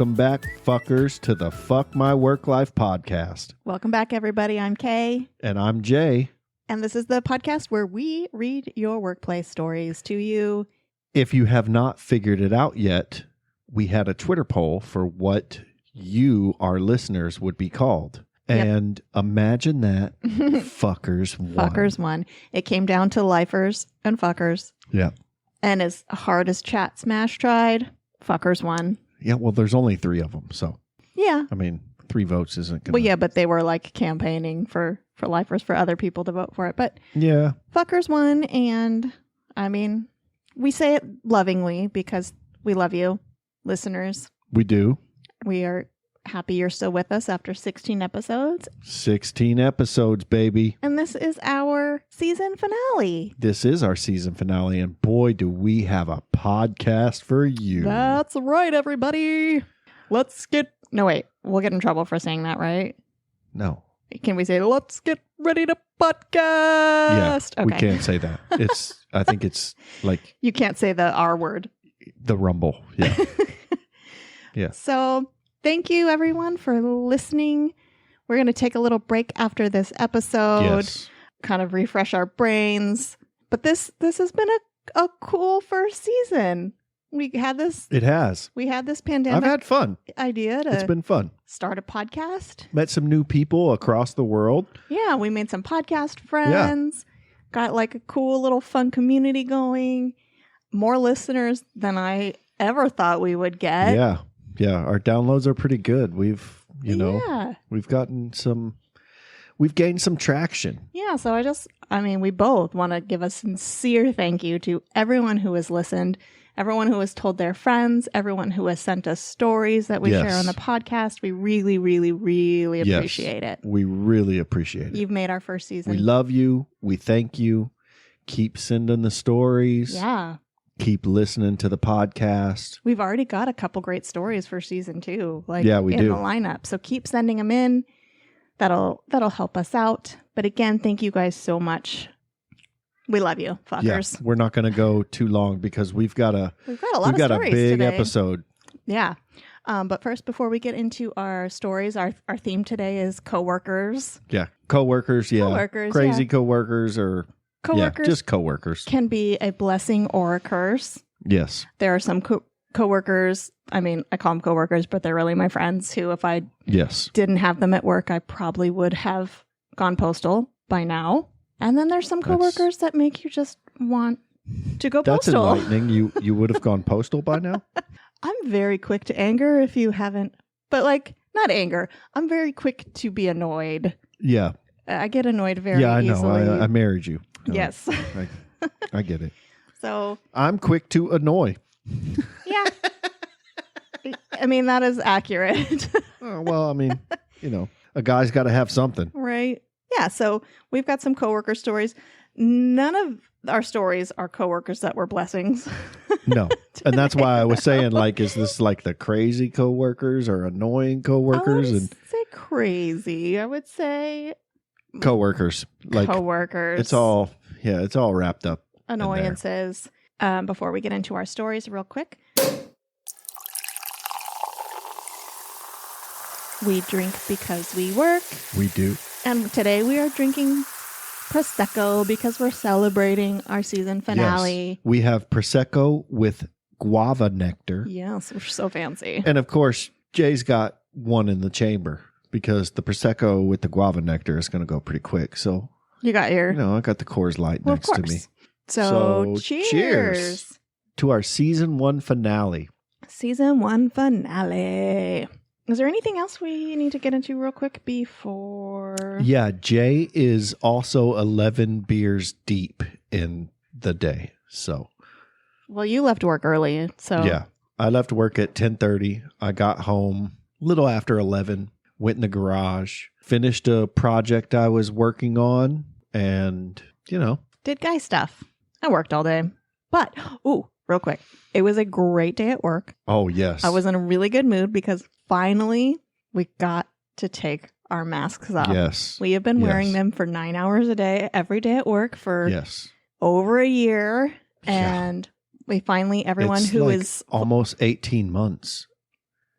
Welcome back, fuckers, to the Fuck My Work Life podcast. Welcome back, everybody. I'm Kay. And I'm Jay. And this is the podcast where we read your workplace stories to you. If you have not figured it out yet, we had a Twitter poll for what you, our listeners, would be called. Yep. And imagine that fuckers won. Fuckers won. It came down to lifers and fuckers. Yeah. And as hard as Chat Smash tried, fuckers won. Yeah, well, there's only 3 of them, so. Yeah. I mean, 3 votes isn't going to... Well, yeah, but they were like campaigning for lifers for other people to vote for it. But yeah, fuckers won, and I mean, we say it lovingly because we love you, listeners. we do. We are happy you're still with us after 16 episodes. 16 episodes, baby. And this is our season finale. This is our season finale, and boy, do we have a podcast for you. That's right, everybody. No, wait. We'll get in trouble for saying that, right? No. Can we say, let's get ready to podcast? Yeah, Okay. we can't say that. I think it's like You can't say the R word. the rumble. Yeah. Yeah. So thank you, everyone, for listening. We're going to take a little break after this episode, Yes. kind of refresh our brains. But this has been a cool first season. We had this pandemic I've had fun. idea It's to been fun. start a podcast. Met some new people across the world. Yeah, we made some podcast friends. Got like a cool little fun community going. More listeners than I ever thought we would get. Yeah. Yeah. Our downloads are pretty good. We've gained some traction. Yeah, so we both want to give a sincere thank you to everyone who has listened, everyone who has told their friends, everyone who has sent us stories that we share on the podcast. We really, really, really appreciate it. We really appreciate it. You've made our first season. We love you. We thank you. Keep sending the stories. Yeah. Keep listening to the podcast. We've already got a couple great stories for season 2, we in do. the lineup. So keep sending them in. That'll help us out. But again, thank you guys so much. We love you, fuckers. Yeah, we're not going to go too long because we've got a big today. episode. Yeah. But first, before we get into our stories, our theme today is coworkers. Yeah. Coworkers. Yeah. Coworkers, Crazy yeah. coworkers or Coworkers just coworkers. can be a blessing or a curse. Yes. There are some coworkers. I mean, I call them coworkers, but they're really my friends who, if I didn't have them at work, I probably would have gone postal by now. And then there's some coworkers that make you just want to go postal. That's enlightening. You would have gone postal by now? I'm very quick to anger if you haven't, but not anger. I'm very quick to be annoyed. Yeah. I get annoyed very easily. easily. Yeah, I know. I married you. Yes. I get it. So I'm quick to annoy. Yeah. I mean, that is accurate. Well, I mean, a guy's got to have something. Right. Yeah. So we've got some coworker stories. None of our stories are coworkers that were blessings. No. And that's why I was saying, is this like the crazy coworkers or annoying coworkers? I wouldn't say crazy. I would say coworkers. Coworkers. It's all wrapped up. Annoyances. Before we get into our stories real quick. We drink because we work. We do. And today we are drinking Prosecco because we're celebrating our season finale. Yes. We have Prosecco with guava nectar. Yes, we're so fancy. And of course, Jay's got one in the chamber because the Prosecco with the guava nectar is going to go pretty quick. So you got your... I got the Coors Light next to me. So cheers to our season 1 finale. Season 1 finale. Is there anything else we need to get into real quick before? Yeah, Jay is also 11 beers deep in the day. So, well, you left work early, so yeah, I left work at 10:30. I got home a little after 11. Went in the garage, finished a project I was working on, and did guy stuff. I worked all day, but real quick, it was a great day at work. Oh yes, I was in a really good mood because finally we got to take our masks off. Yes, we have been wearing them for 9 hours a day, every day at work for over a year, and we finally everyone it's who like is almost 18 months.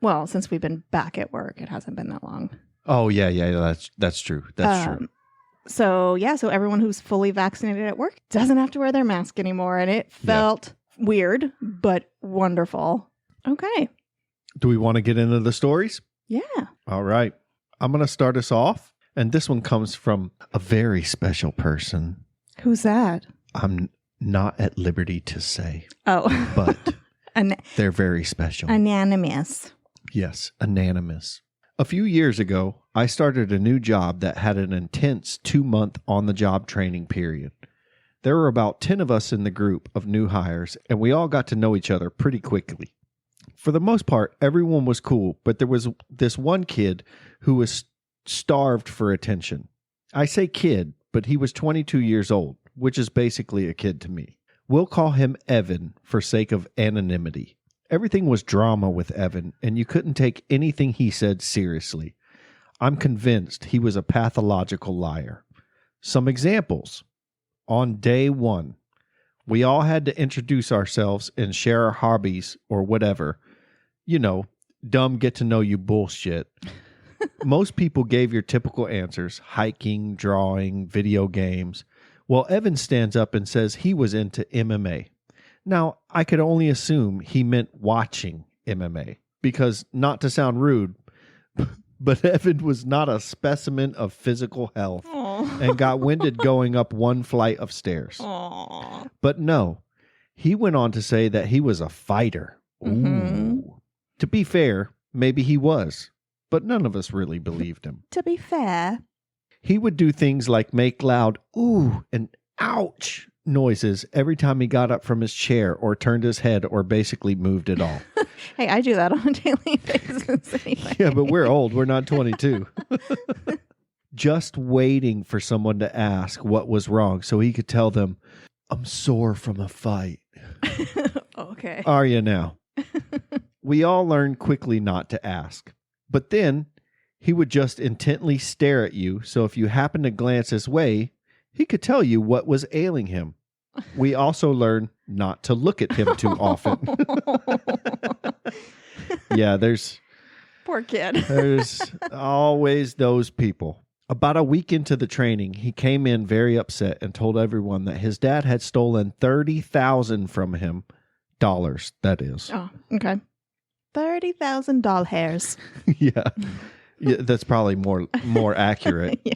Well, since we've been back at work, it hasn't been that long. Oh, yeah. That's true. That's true. So everyone who's fully vaccinated at work doesn't have to wear their mask anymore. And it felt weird, but wonderful. Okay. Do we want to get into the stories? Yeah. All right. I'm going to start us off. And this one comes from a very special person. Who's that? I'm not at liberty to say. Oh. But they're very special. Anonymous. Yes, anonymous. A few years ago, I started a new job that had an intense 2-month on-the-job training period. There were about 10 of us in the group of new hires, and we all got to know each other pretty quickly. For the most part, everyone was cool, but there was this one kid who was starved for attention. I say kid, but he was 22 years old, which is basically a kid to me. We'll call him Evan for sake of anonymity. Everything was drama with Evan, and you couldn't take anything he said seriously. I'm convinced he was a pathological liar. Some examples. On day 1, we all had to introduce ourselves and share our hobbies or whatever. You know, dumb get-to-know-you bullshit. Most people gave your typical answers, hiking, drawing, video games. Well, Evan stands up and says he was into MMA. Now, I could only assume he meant watching MMA, because not to sound rude, but Evan was not a specimen of physical health and got winded going up one flight of stairs. Aww. But no, he went on to say that he was a fighter. Mm-hmm. Ooh. To be fair, maybe he was, but none of us really believed him. To be fair. He would do things like make loud ooh and ouch noises every time he got up from his chair or turned his head or basically moved at all. Hey, I do that on a daily basis anyway. Yeah, but we're old. We're not 22. Just waiting for someone to ask what was wrong so he could tell them, I'm sore from a fight. Okay. Are you now? We all learned quickly not to ask. But then he would just intently stare at you, so if you happened to glance his way, he could tell you what was ailing him. We also learned not to look at him too often. Yeah, Poor kid. there's always those people. About a week into the training, he came in very upset and told everyone that his dad had stolen $30,000 from him. Dollars, that is. Oh, okay. $30,000 hairs. Yeah. Yeah, that's probably more accurate. Yeah.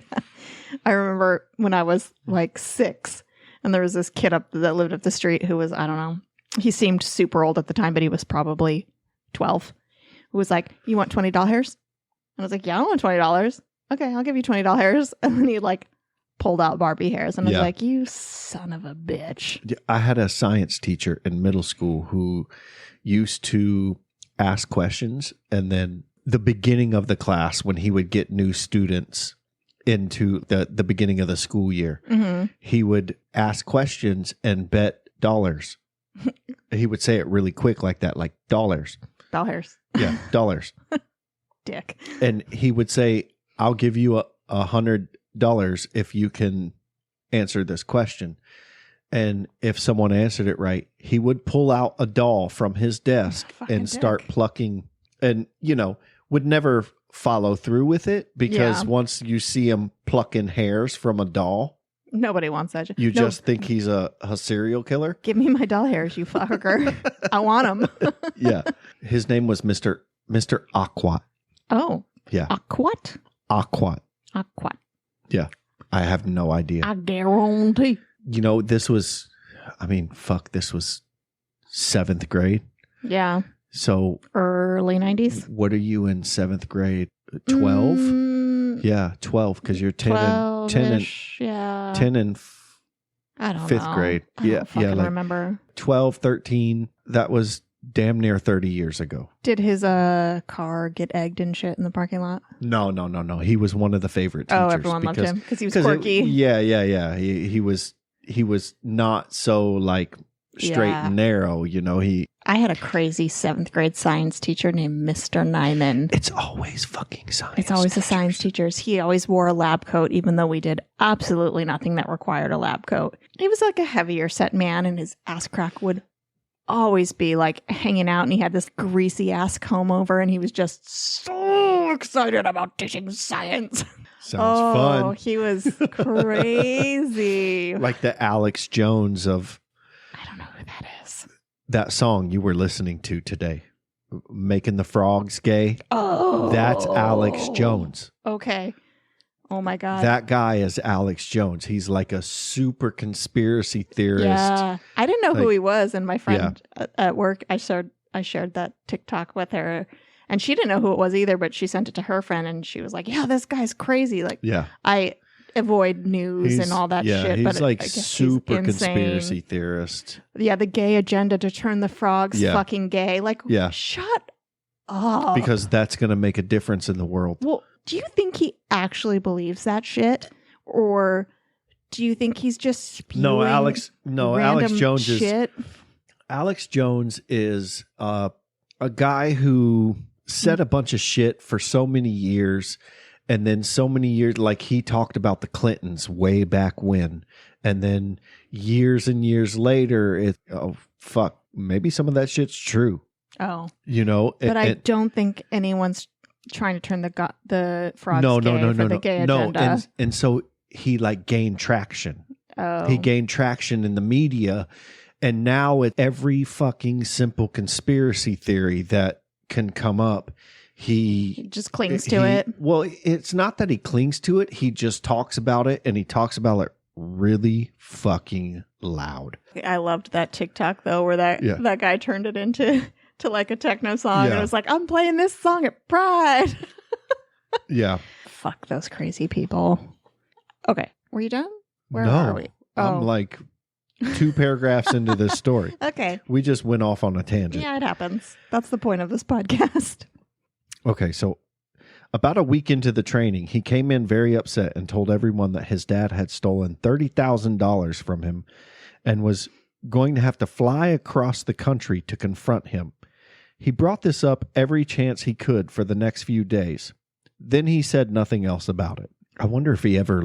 I remember when I was like 6 and there was this kid that lived up the street who was, I don't know, he seemed super old at the time, but he was probably 12, who was like, you want $20? And I was like, yeah, I want $20. Okay, I'll give you $20. And then he like pulled out Barbie hairs and I was like, you son of a bitch. I had a science teacher in middle school who used to ask questions, and then the beginning of the class when he would get new students into the beginning of the school year, he would ask questions and bet dollars. He would say it really quick like that, like dollars. Dollars. Yeah, dollars. Dick. And he would say, I'll give you $100 if you can answer this question. And if someone answered it right, he would pull out a doll from his desk and start plucking, and, would never follow through with it because once you see him plucking hairs from a doll, nobody wants that. You just think he's a serial killer. Give me my doll hairs, you fucker. I want them. Yeah. His name was Mr. Aquat. Oh. Yeah. Aquat? Aquat. Aquat. Yeah. I have no idea. I guarantee. This was 7th grade. Yeah. So early 90s. What are you in 7th grade? 12? Yeah, 12 because you're 10 and 10 and yeah. 10 and I don't 5th know. grade. I don't fucking remember. 12, 13. That was damn near 30 years ago. Did his car get egged and shit in the parking lot? No. He was one of the favorite teachers. Oh, everyone loved him because he was quirky. Yeah. He was not so like straight and narrow, I had a crazy 7th grade science teacher named Mr. Nyman. It's always fucking science. It's always the science teachers. He always wore a lab coat, even though we did absolutely nothing that required a lab coat. He was like a heavier set man, and his ass crack would always be like hanging out, and he had this greasy ass comb over, and he was just so excited about teaching science. Sounds fun. He was crazy. Like the Alex Jones of... I don't know who that is. That song you were listening to today, Making the Frogs Gay. Oh. That's Alex Jones. Okay. Oh my God. That guy is Alex Jones. He's like a super conspiracy theorist. Yeah. I didn't know who he was, and my friend at work, I shared that TikTok with her, and she didn't know who it was either, but she sent it to her friend, and she was like, yeah, this guy's crazy. Like, I avoid news and all that shit. He's but like super conspiracy theorist. Yeah, the gay agenda to turn the frogs fucking gay. Like, shut up. Because that's going to make a difference in the world. Well, do you think he actually believes that shit? Or do you think he's just spewing Alex Jones shit? Alex Jones is a guy who said a bunch of shit for so many years, and then so many years, like he talked about the Clintons way back when, and then years and years later, maybe some of that shit's true. Oh, but I don't think anyone's trying to turn the frogs gay for the gay agenda. And so he like gained traction. Oh, he gained traction in the media, and now at every fucking simple conspiracy theory that can come up, he just clings to it. Well, it's not that he clings to it. He just talks about it, and he talks about it really fucking loud. I loved that TikTok though, where that guy turned it into like a techno song. And it was like, I'm playing this song at Pride. Yeah. Fuck those crazy people. Okay. Were you done? Where no, are we? I'm like 2 paragraphs into this story. Okay. We just went off on a tangent. Yeah, it happens. That's the point of this podcast. Okay, so about a week into the training, he came in very upset and told everyone that his dad had stolen $30,000 from him and was going to have to fly across the country to confront him. He brought this up every chance he could for the next few days. Then he said nothing else about it. I wonder if he ever,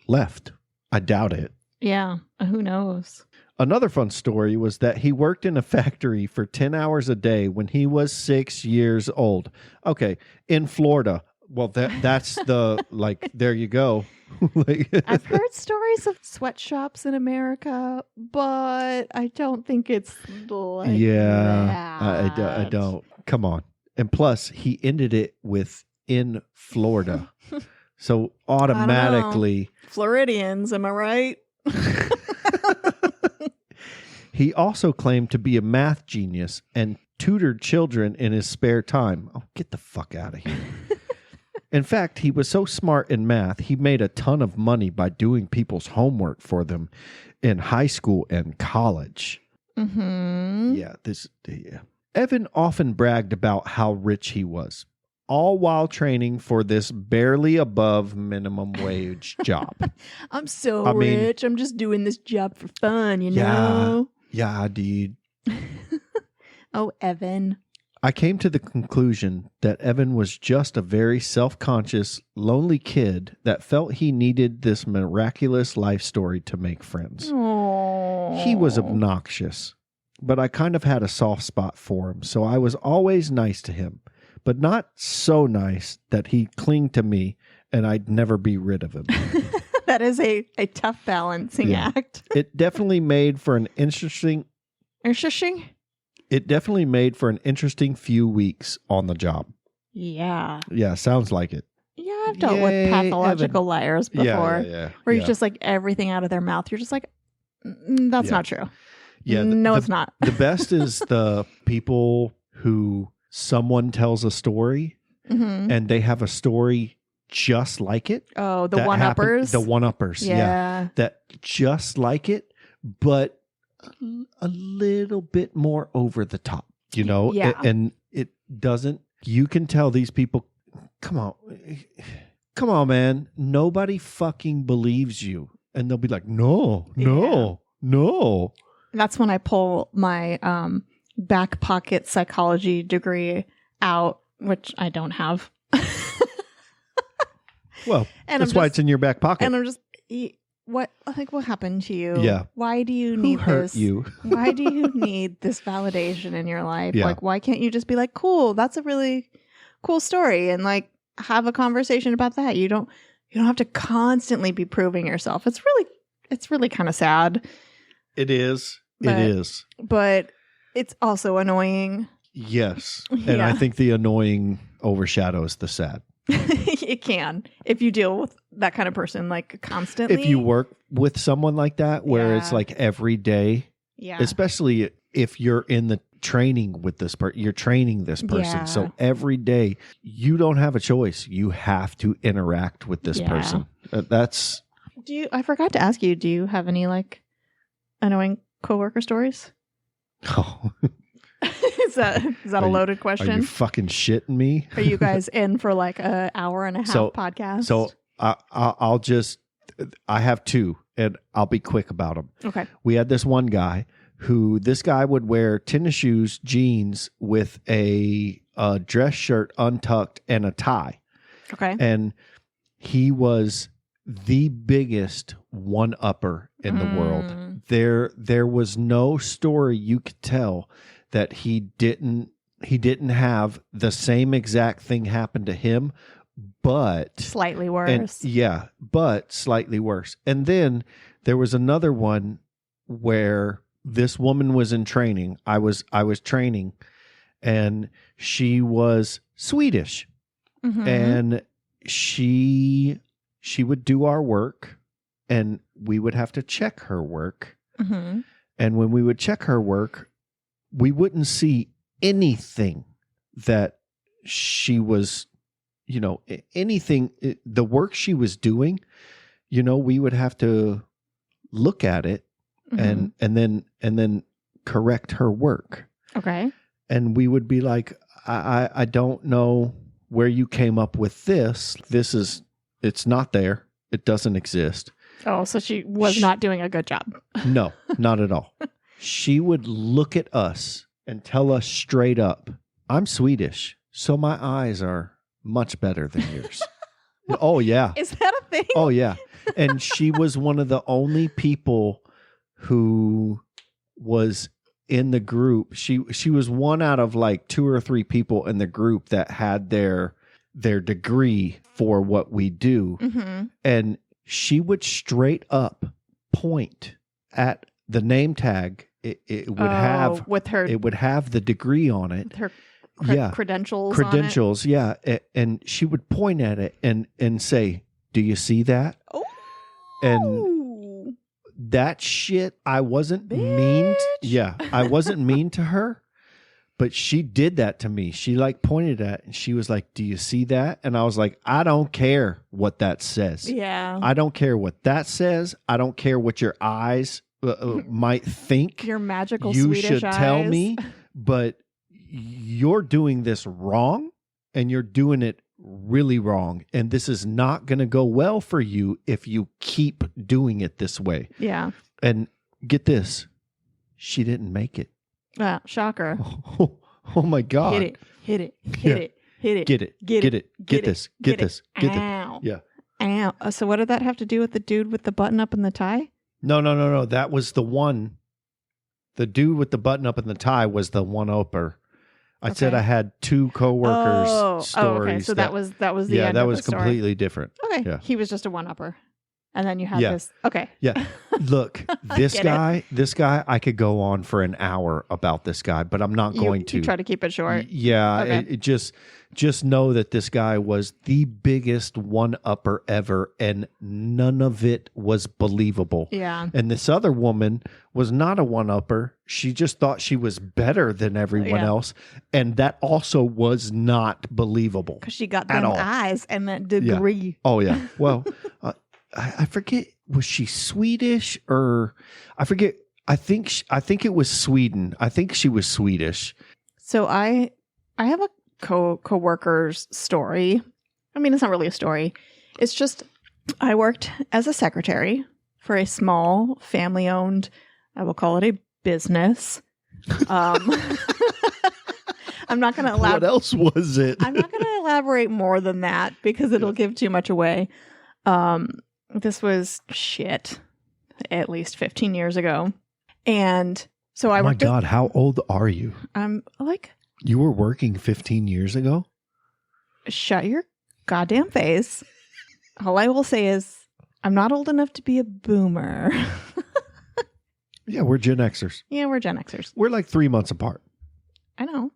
left. I doubt it. Yeah, who knows? Another fun story was that he worked in a factory for 10 hours a day when he was 6 years old. Okay, in Florida. Well, that's the, there you go. I've heard stories of sweatshops in America, but I don't think it's like that. I don't. Come on. And plus, he ended it with in Florida. So automatically... Floridians, am I right? He also claimed to be a math genius and tutored children in his spare time. Oh, get the fuck out of here. In fact, he was so smart in math, he made a ton of money by doing people's homework for them in high school and college. Mm-hmm. Yeah. Evan often bragged about how rich he was, all while training for this barely above minimum wage job. I'm so rich. I'm just doing this job for fun, you know? Yeah, dude. Oh, Evan. I came to the conclusion that Evan was just a very self-conscious, lonely kid that felt he needed this miraculous life story to make friends. Aww. He was obnoxious, but I kind of had a soft spot for him, so I was always nice to him, but not so nice that he'd cling to me and I'd never be rid of him. That is a tough balancing act. It definitely made for an interesting... It definitely made for an interesting few weeks on the job. Yeah. Yeah, sounds like it. Yeah, I've dealt with pathological Evan. liars before. Yeah. Where you're just like everything out of their mouth. You're just like, that's not true. Yeah. It's not. The best is the people who someone tells a story and they have a story just like it. Oh, the one-uppers? The one-uppers, yeah. That just like it, but a little bit more over the top, you know? Yeah. And it doesn't, you can tell these people, come on, man. Nobody fucking believes you. And they'll be like, no. That's when I pull my back pocket psychology degree out, which I don't have. Well, that's why it's in your back pocket. And I'm just, what happened to you? Yeah. Why do you Who need hurt this? you? Why do you need this validation in your life? Yeah. Like, why can't you just be like, cool, that's a really cool story, and like have a conversation about that? You don't have to constantly be proving yourself. It's really kind of sad. It is. But it's also annoying. Yes. And I think the annoying overshadows the sad. It can, if you deal with that kind of person like constantly. If you work with someone like that, where it's like every day, especially if you're in the training with this person, you're training this person. Yeah. So every day you don't have a choice. You have to interact with this person. I forgot to ask you, do you have any like annoying coworker stories? Oh. Is that a loaded question? Are you fucking shitting me? Are you guys in for like an hour and a half podcast? So I have two, and I'll be quick about them. Okay. We had this one guy this guy would wear tennis shoes, jeans with a dress shirt untucked and a tie. Okay. And he was the biggest one-upper in the world. There was no story you could tell that he didn't have the same exact thing happen to him, but slightly worse. But slightly worse. And then there was another one where this woman was in training. I was training, and she was Swedish. Mm-hmm. And she would do our work, and we would have to check her work. Mm-hmm. And when we would check her work, we wouldn't see anything that she was, anything, the work she was doing, we would have to look at it and then correct her work. Okay. And we would be like, I don't know where you came up with this. It's not there. It doesn't exist. Oh, so she was not doing a good job. No, not at all. She would look at us and tell us straight up, I'm Swedish, so my eyes are much better than yours. Oh, yeah. Is that a thing? Oh, yeah. And she was one of the only people who was in the group. She was one out of like 2 or 3 people in the group that had their degree for what we do. Mm-hmm. And she would straight up point at the name tag. It would have with her. It would have the degree on it. Her credentials. Credentials, yeah. And she would point at it and say, "Do you see that?" Oh. And that shit, I wasn't mean. I wasn't mean to her, but she did that to me. She like pointed at it and she was like, "Do you see that?" And I was like, "I don't care what that says. Yeah. I don't care what that says. I don't care what your eyes might think. Your magical you Swedish should eyes. tell me, but you're doing this wrong, and you're doing it really wrong, and this is not going to go well for you if you keep doing it this way." Yeah. And get this, she didn't make it. Shocker. Oh my God. Hit it. Get it. Get this. Ow. Yeah. Ow. So what did that have to do with the dude with the button up and the tie? No. That was the one. The dude with the button up and the tie was the one-upper. I said I had 2 coworkers stories. Okay. So that was the end that of was the story. Completely different. Okay. Yeah. He was just a one-upper. And then you had this. Okay. Yeah. Look, this guy, I could go on for an hour about this guy, but I'm not going to. You try to keep it short. Yeah. Okay. It just know that this guy was the biggest one-upper ever, and none of it was believable. Yeah. And this other woman was not a one-upper. She just thought she was better than everyone else. And that also was not believable. Because she got them eyes and that degree. Yeah. Oh, yeah. Well, I forget, was she Swedish or I forget. I think it was Sweden. I think she was Swedish. So I have a coworker's story. I mean, it's not really a story. It's just I worked as a secretary for a small family-owned, I will call it a business. I'm not going to elaborate. What else was it? I'm not going to elaborate more than that because it'll give too much away. This was at least 15 years ago. And so I worked. Oh my God, how old are you? I'm like. You were working 15 years ago? Shut your goddamn face. All I will say is I'm not old enough to be a boomer. Yeah, we're Gen Xers. Yeah, we're Gen Xers. We're like 3 months apart. I know.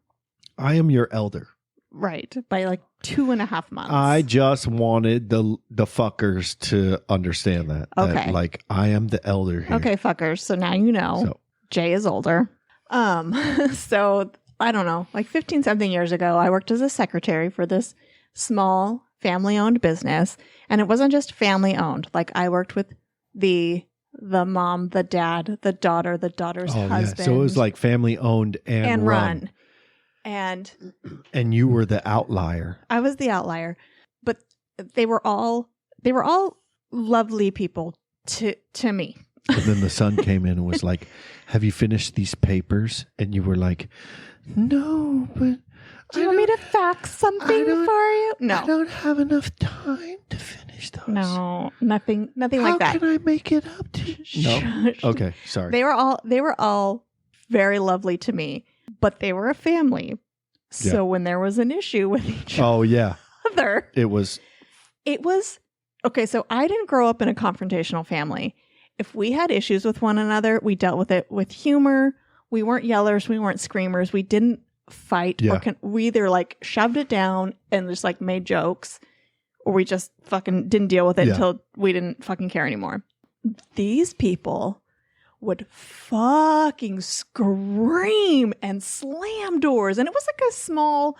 I am your elder. Right. By like 2.5 months. I just wanted the fuckers to understand that. Okay. That, like, I am the elder here. Okay, fuckers. So now you know. So. Jay is older. So I don't know, like 15 something years ago, I worked as a secretary for this small family owned business. And it wasn't just family owned. Like I worked with the mom, the dad, the daughter's husband. Yeah. So it was like family owned and run. And you were the outlier. I was the outlier, but they were all lovely people to me. And then the son came in and was like, "Have you finished these papers?" And you were like, "No, but do you want me to fax something for you?" No, I don't have enough time to finish those. No, nothing like that. How can I make it up to you? No. Okay, sorry. They were all very lovely to me, but they were a family. So when there was an issue with each other, it was okay. So I didn't grow up in a confrontational family. If we had issues with one another, we dealt with it with humor. We weren't yellers. We weren't screamers. We didn't fight. Yeah. We either like shoved it down and just like made jokes, or we just fucking didn't deal with it until we didn't fucking care anymore. These people would fucking scream and slam doors. And it was like a small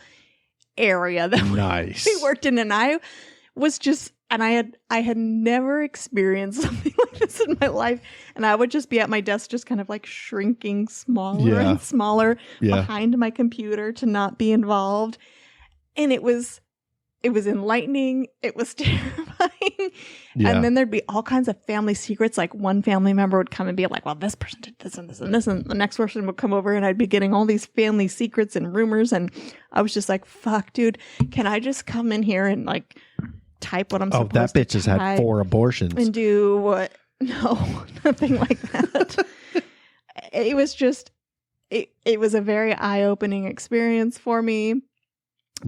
area that we worked in. And I was just... And I had never experienced something like this in my life. And I would just be at my desk, just kind of like shrinking smaller and smaller behind my computer to not be involved. And it was enlightening. It was terrifying. Yeah. And then there'd be all kinds of family secrets. Like one family member would come and be like, well, this person did this and this and this. And the next person would come over and I'd be getting all these family secrets and rumors. And I was just like, fuck, dude, can I just come in here and like... type what I'm supposed to. Oh, that bitch has had 4 abortions. And do what? No, nothing like that. It was just, it was a very eye-opening experience for me.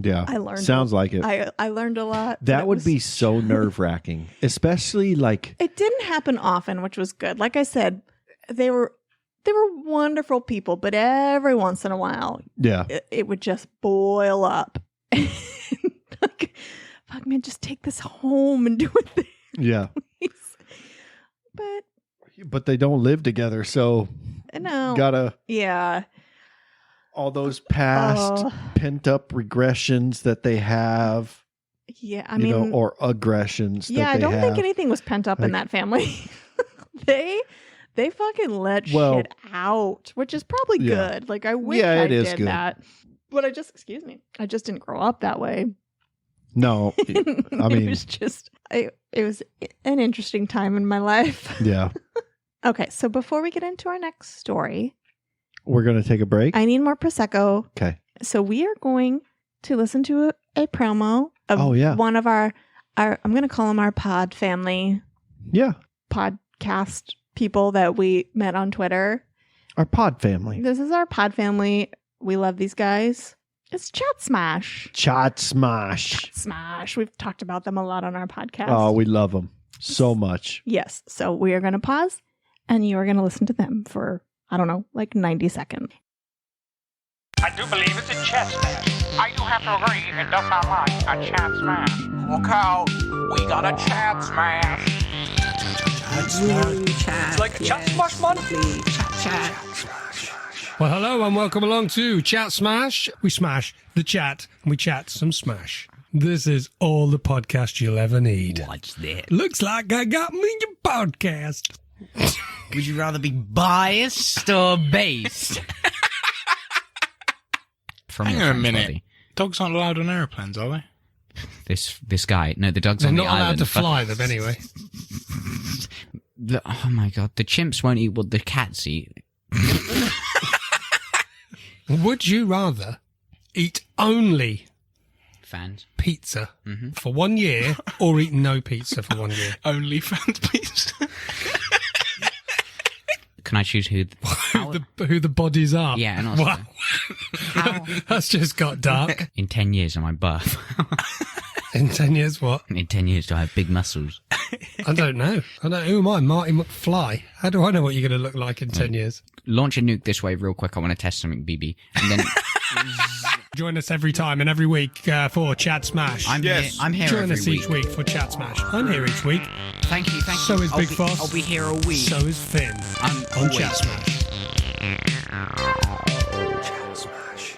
Yeah. I learned. Sounds like it. I learned a lot. That would be so nerve-wracking, especially like. It didn't happen often, which was good. Like I said, they were wonderful people, but every once in a while, it would just boil up. Like, fuck, man, just take this home and do it there. Yeah. But they don't live together, so no. Gotta. Yeah. All those past pent-up regressions that they have. Yeah, I mean. Or aggressions that they have. Yeah, I don't think anything was pent up in that family. They fucking let shit out, which is probably good. Like, I wish I did that. But I just didn't grow up that way. No, I mean, it was just, it was an interesting time in my life. Yeah. Okay, so before we get into our next story, we're going to take a break. I need more Prosecco. Okay. So we are going to listen to a promo of one of our, I'm going to call them our pod family. Yeah. Podcast people that we met on Twitter. Our pod family. This is our pod family. We love these guys. It's Chat Smash. Chat Smash. Chat Smash. We've talked about them a lot on our podcast. Oh, we love them so much. Yes. So we are going to pause and you are going to listen to them for, I don't know, like 90 seconds. I do believe it's a chat smash. I do have to agree, it does not like a chat smash. Look out, we got a chat smash. Chat smash. It's like a chat smash, man. Chat. Well, hello and welcome along to Chat Smash. We smash the chat and we chat some smash. This is all the podcast you'll ever need. What's that? Looks like I got me your podcast. Would you rather be biased or based? Hang on a minute. Dogs aren't allowed on airplanes, are they? This guy. No, the dog's on the island. They're not allowed to fly them anyway. Oh my god, the chimps won't eat what the cats eat. Would you rather eat only fans, pizza for 1 year or eat no pizza for 1 year? OnlyFans pizza. Can I choose who the bodies are? Yeah, and also Wow. That's just got dark. in 10 years am I buff? In 10 years, what? In 10 years do I have big muscles? I don't know. Who am I? Marty McFly. How do I know what you're going to look like in 10 years? Launch a nuke this way real quick. I want to test something, BB. And then Join us every time and every week for Chat Smash. I'm here Join every us week. each week for Chat Smash. I'm here each week. Thank you. So is Big Foss. I'll be here all week. So is Finn. I'm on always Chat Smash.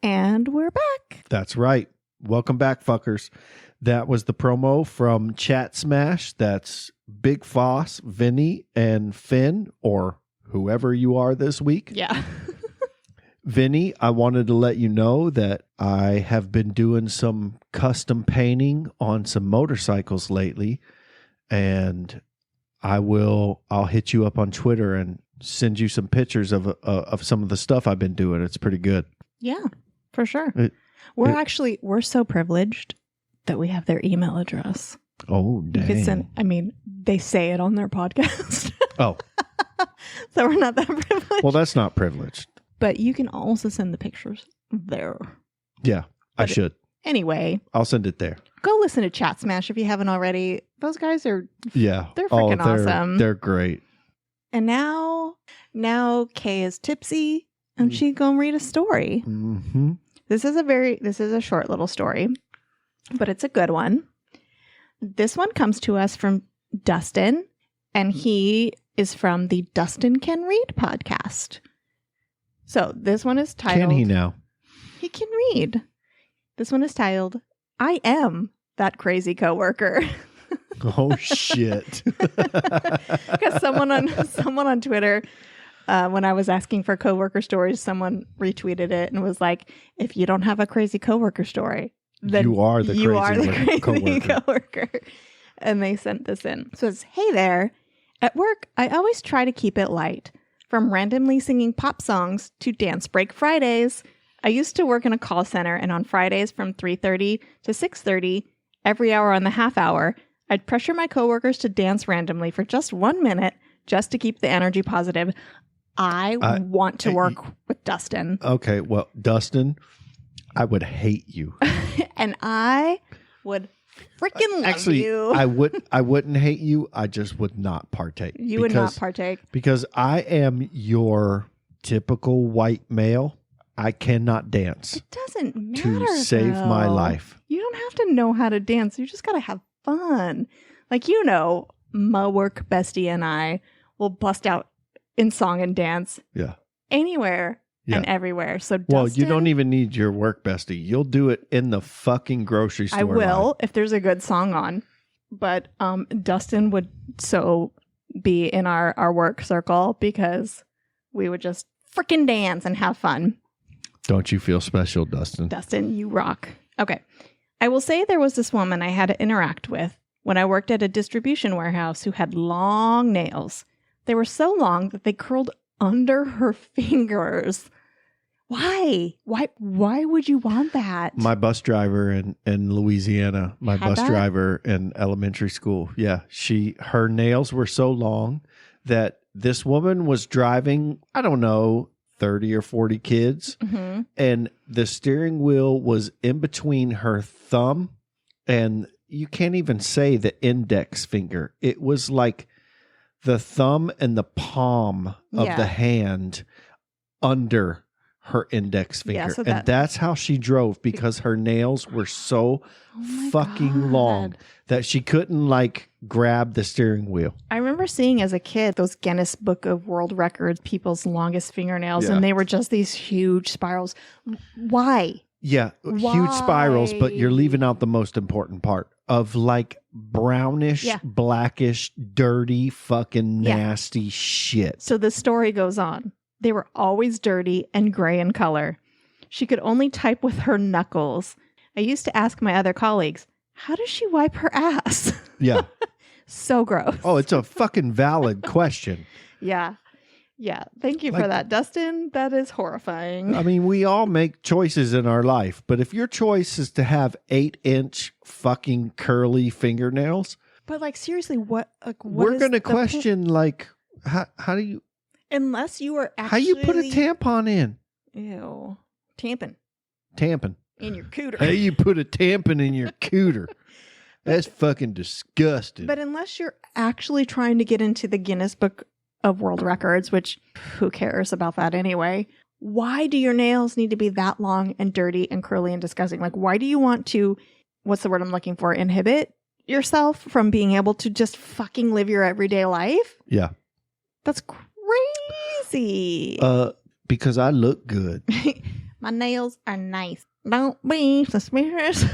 And we're back. That's right. Welcome back, fuckers. That was the promo from Chat Smash. That's Big Foss, Vinny, and Finn, or whoever you are this week. Yeah. Vinny, I wanted to let you know that I have been doing some custom painting on some motorcycles lately, and I'll hit you up on Twitter and send you some pictures of some of the stuff I've been doing. It's pretty good. Yeah, for sure. We're so privileged that we have their email address. Oh, dang. You could send, they say it on their podcast. Oh. So we're not that privileged. Well, that's not privileged. But you can also send the pictures there. Yeah, I should. Anyway. I'll send it there. Go listen to Chat Smash if you haven't already. Those guys are... Yeah. They're freaking awesome. They're great. And now Kay is tipsy and she's going to read a story. Mm-hmm. This is a short little story, but it's a good one. This one comes to us from Dustin, and he is from the Dustin Can Read podcast. So this one is titled... Can he now? He can read. This one is titled, I Am That Crazy Coworker. Oh, shit. Because someone on Twitter, when I was asking for coworker stories, someone retweeted it and was like, if you don't have a crazy coworker story, then you are the crazy coworker. And they sent this in. So it's, hey there. At work, I always try to keep it light. From randomly singing pop songs to dance break Fridays. I used to work in a call center, and on Fridays from 3:30 to 6:30, every hour on the half hour, I'd pressure my coworkers to dance randomly for just 1 minute just to keep the energy positive. I want to work with Dustin. Okay, well, Dustin, I would hate you. And I would freaking love you. I wouldn't hate you. I just would not partake. You would not partake. Because I am your typical white male. I cannot dance. It doesn't matter to save my life. You don't have to know how to dance. You just got to have fun. Like, my work bestie and I will bust out in song and dance. Yeah. Anywhere and everywhere. So Dustin, well, you don't even need your work bestie. You'll do it in the fucking grocery store. I will if there's a good song on. But Dustin would so be in our work circle because we would just freaking dance and have fun. Don't you feel special, Dustin? Dustin, you rock. Okay. I will say there was this woman I had to interact with when I worked at a distribution warehouse who had long nails. They were so long that they curled under her fingers. Why? Why would you want that? My bus driver in Louisiana, driver in elementary school. Yeah. Her nails were so long that this woman was driving, I don't know, 30 or 40 kids. Mm-hmm. And the steering wheel was in between her thumb and you can't even say the index finger. It was like the thumb and the palm of the hand under her index finger. Yeah, and that's how she drove because her nails were so fucking long that she couldn't grab the steering wheel. I remember seeing as a kid those Guinness Book of World Records, people's longest fingernails, and they were just these huge spirals. Why? Yeah, huge spirals, but you're leaving out the most important part of brownish, blackish, dirty, fucking nasty shit. So the story goes on. They were always dirty and gray in color. She could only type with her knuckles. I used to ask my other colleagues, how does she wipe her ass? Yeah. So gross. Oh, it's a fucking valid question. Yeah. Yeah. Thank you for that, Dustin. That is horrifying. I mean, we all make choices in our life, but if your choice is to have 8-inch fucking curly fingernails, but like seriously, what we're going to question like how do you, unless you are actually, how you put a tampon in? Ew. Tampon in your cooter. How you put a tampon in your cooter? That's fucking disgusting. But unless you're actually trying to get into the Guinness Book of World Records, which who cares about that anyway? Why do your nails need to be that long and dirty and curly and disgusting? Like, why do you want to, what's the word I'm looking for? Inhibit yourself from being able to just fucking live your everyday life? Yeah. That's crazy. Because I look good. My nails are nice. Don't be suspicious.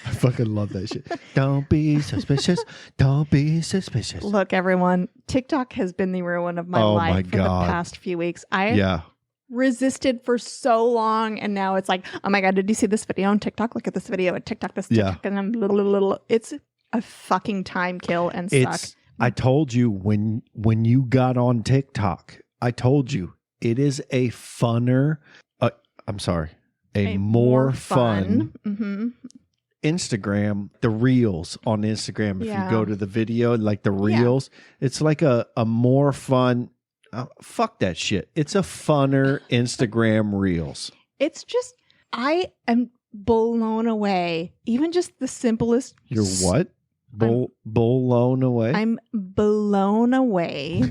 I fucking love that shit. Don't be suspicious. Don't be suspicious. Look, everyone, TikTok has been the ruin of my life for the past few weeks. I resisted for so long, and now it's like, oh my God, did you see this video on TikTok? Look at this video at TikTok, and I'm little. It's a fucking time kill and suck. I told you when you got on TikTok, I told you it is a funner. I'm sorry, a more fun. Mm-hmm. Instagram, the reels on Instagram. If you go to the video, like the reels, it's like a more fun. Fuck that shit. It's a funner Instagram reels. It's just, I am blown away. Even just the simplest. You're what? Blown away? I'm blown away.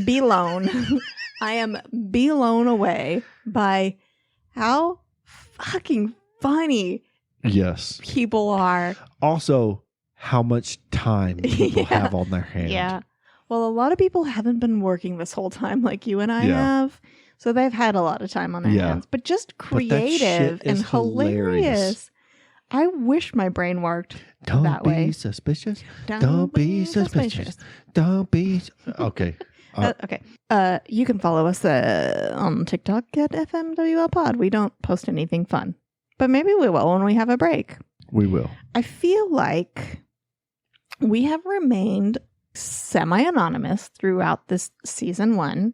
Blown. I am blown away by how fucking funny people are. Also, how much time people have on their hands. Yeah. Well, a lot of people haven't been working this whole time like you and I have. So they've had a lot of time on their hands. But just creative and hilarious. I wish my brain worked that way. Don't be suspicious. Don't be suspicious. Don't be... Okay. Okay. You can follow us on TikTok at FMWL Pod. We don't post anything fun, but maybe we will when we have a break. We will. I feel like we have remained semi-anonymous throughout this season 1.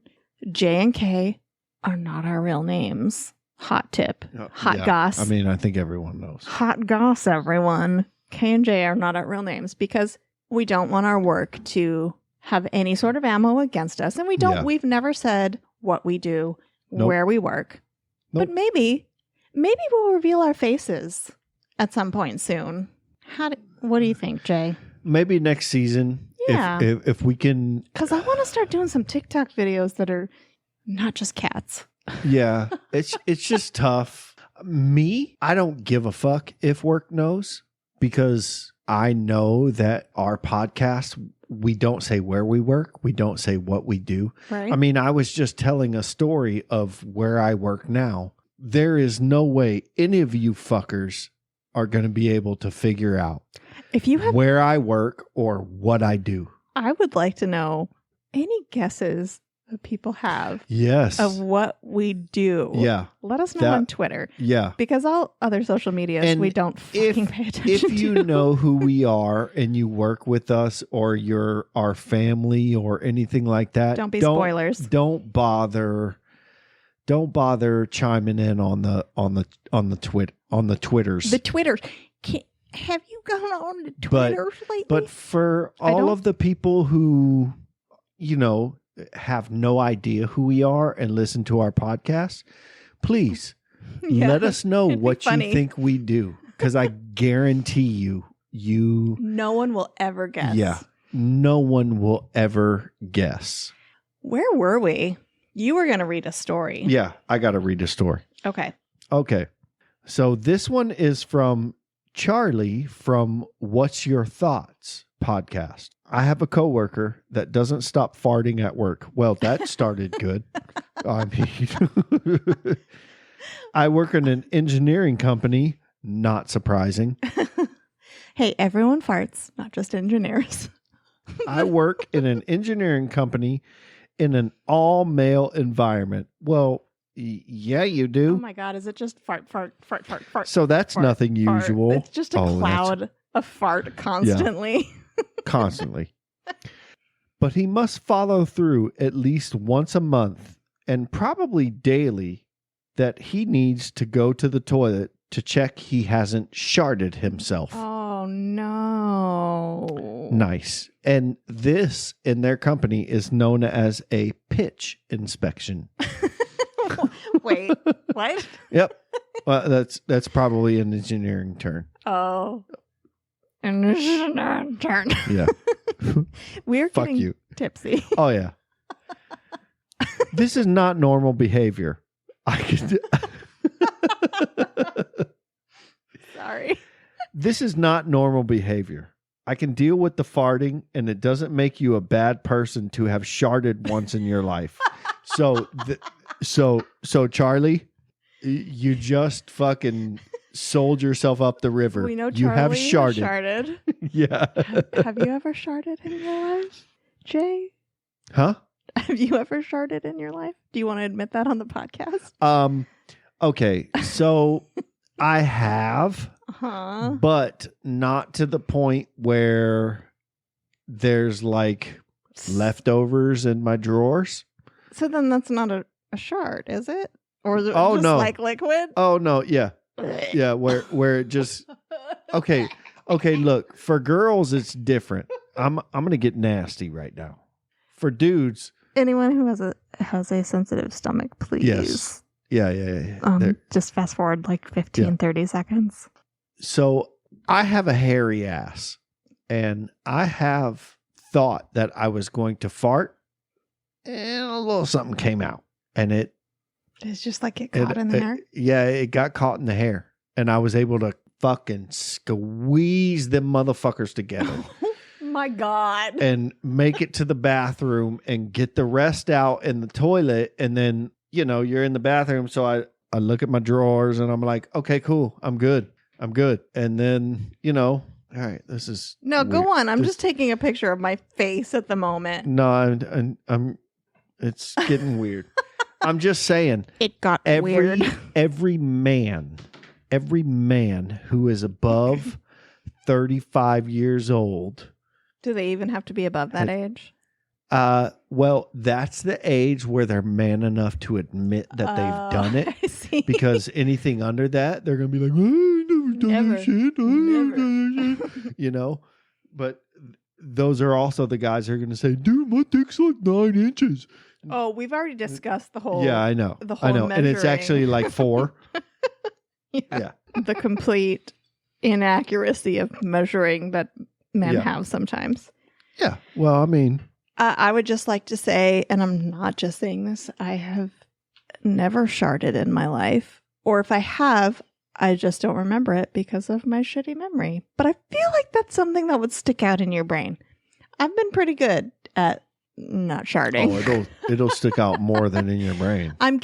J and K are not our real names. Hot tip. Hot goss. I mean, I think everyone knows. Hot goss, everyone. K and J are not our real names because we don't want our work to have any sort of ammo against us. And we've never said what we do, where we work. But maybe we'll reveal our faces at some point soon. What do you think, Jay? Maybe next season. Yeah. If we can. Because I want to start doing some TikTok videos that are not just cats. Yeah. It's just tough. I don't give a fuck if work knows, because I know that our podcast, we don't say where we work. We don't say what we do. Right. I mean, I was just telling a story of where I work now. There is no way any of you fuckers are going to be able to figure out where I work or what I do. I would like to know any guesses that people have of what we do. Yeah. Let us know on Twitter. Yeah. Because all other social medias, we don't fucking pay attention to. If you know who we are and you work with us or you're our family or anything like that, don't be spoilers. Don't bother chiming in on the Twitters. The Twitters. Have you gone on the Twitters lately? But for all of the people who, have no idea who we are and listen to our podcast, please let us know what you think we do, because I guarantee you no one will ever guess. Yeah, no one will ever guess. Where were we? You were going to read a story. Yeah, I got to read a story. Okay. So this one is from Charlie from What's Your Thoughts podcast. I have a coworker that doesn't stop farting at work. Well, that started good. I mean, I work in an engineering company. Not surprising. Hey, everyone farts, not just engineers. I work in an engineering company in an all-male environment. Well, yeah, you do. Oh my God, is it just fart? So that's nothing usual. It's just a cloud of fart constantly. Yeah. Constantly. but he must follow through at least once a month and probably daily that he needs to go to the toilet to check he hasn't sharded himself. Oh, no. Nice. And this in their company is known as a pitch inspection. Wait, what? Yep. Well, that's probably an engineering term. Oh. Engineering term. Yeah. We're Fuck getting you. tipsy. Oh, yeah. This is not normal behavior. I could. Sorry. This is not normal behavior. I can deal with the farting, and it doesn't make you a bad person to have sharded once in your life. So Charlie, you just fucking sold yourself up the river. We know Charlie you have sharded. Yeah. Have you ever sharded in your life, Jay? Huh? Have you ever sharded in your life? Do you want to admit that on the podcast? Okay. So I have, Uh-huh. but not to the point where there's like leftovers in my drawers. So then that's not a shard, is it? Or is it Oh, just no. like liquid? Oh no, yeah. Yeah, where it just okay, look, for girls it's different. I'm gonna get nasty right now. For dudes, Anyone who has a sensitive stomach, please. Yes. Yeah. Just fast forward like 15, 30 seconds. So I have a hairy ass, and I have thought that I was going to fart, and a little something came out, and It's just like it caught in the hair. Yeah, it got caught in the hair, and I was able to fucking squeeze them motherfuckers together. My God. And make it to the bathroom and get the rest out in the toilet. And then, you're in the bathroom. So I look at my drawers and I'm like, okay, cool. I'm good. And then, all right, this is. No, weird. go on. I'm just taking a picture of my face at the moment. No, I'm it's getting weird. I'm just saying. It got weird. Every man who is above 35 years old. Do they even have to be above that age? Well, that's the age where they're man enough to admit that they've done it. I see. Because anything under that, they're going to be like, I never done this shit. Never. But those are also the guys who are going to say, dude, my dick's like 9 inches. Oh, we've already discussed the whole. Yeah, I know. The whole measuring. And it's actually like 4. Yeah. The complete inaccuracy of measuring that men have sometimes. Yeah. Well, I mean. I would just like to say, and I'm not just saying this, I have never sharded in my life. Or if I have, I just don't remember it because of my shitty memory. But I feel like that's something that would stick out in your brain. I've been pretty good at not sharding. Oh, it'll stick out more than in your brain. I'm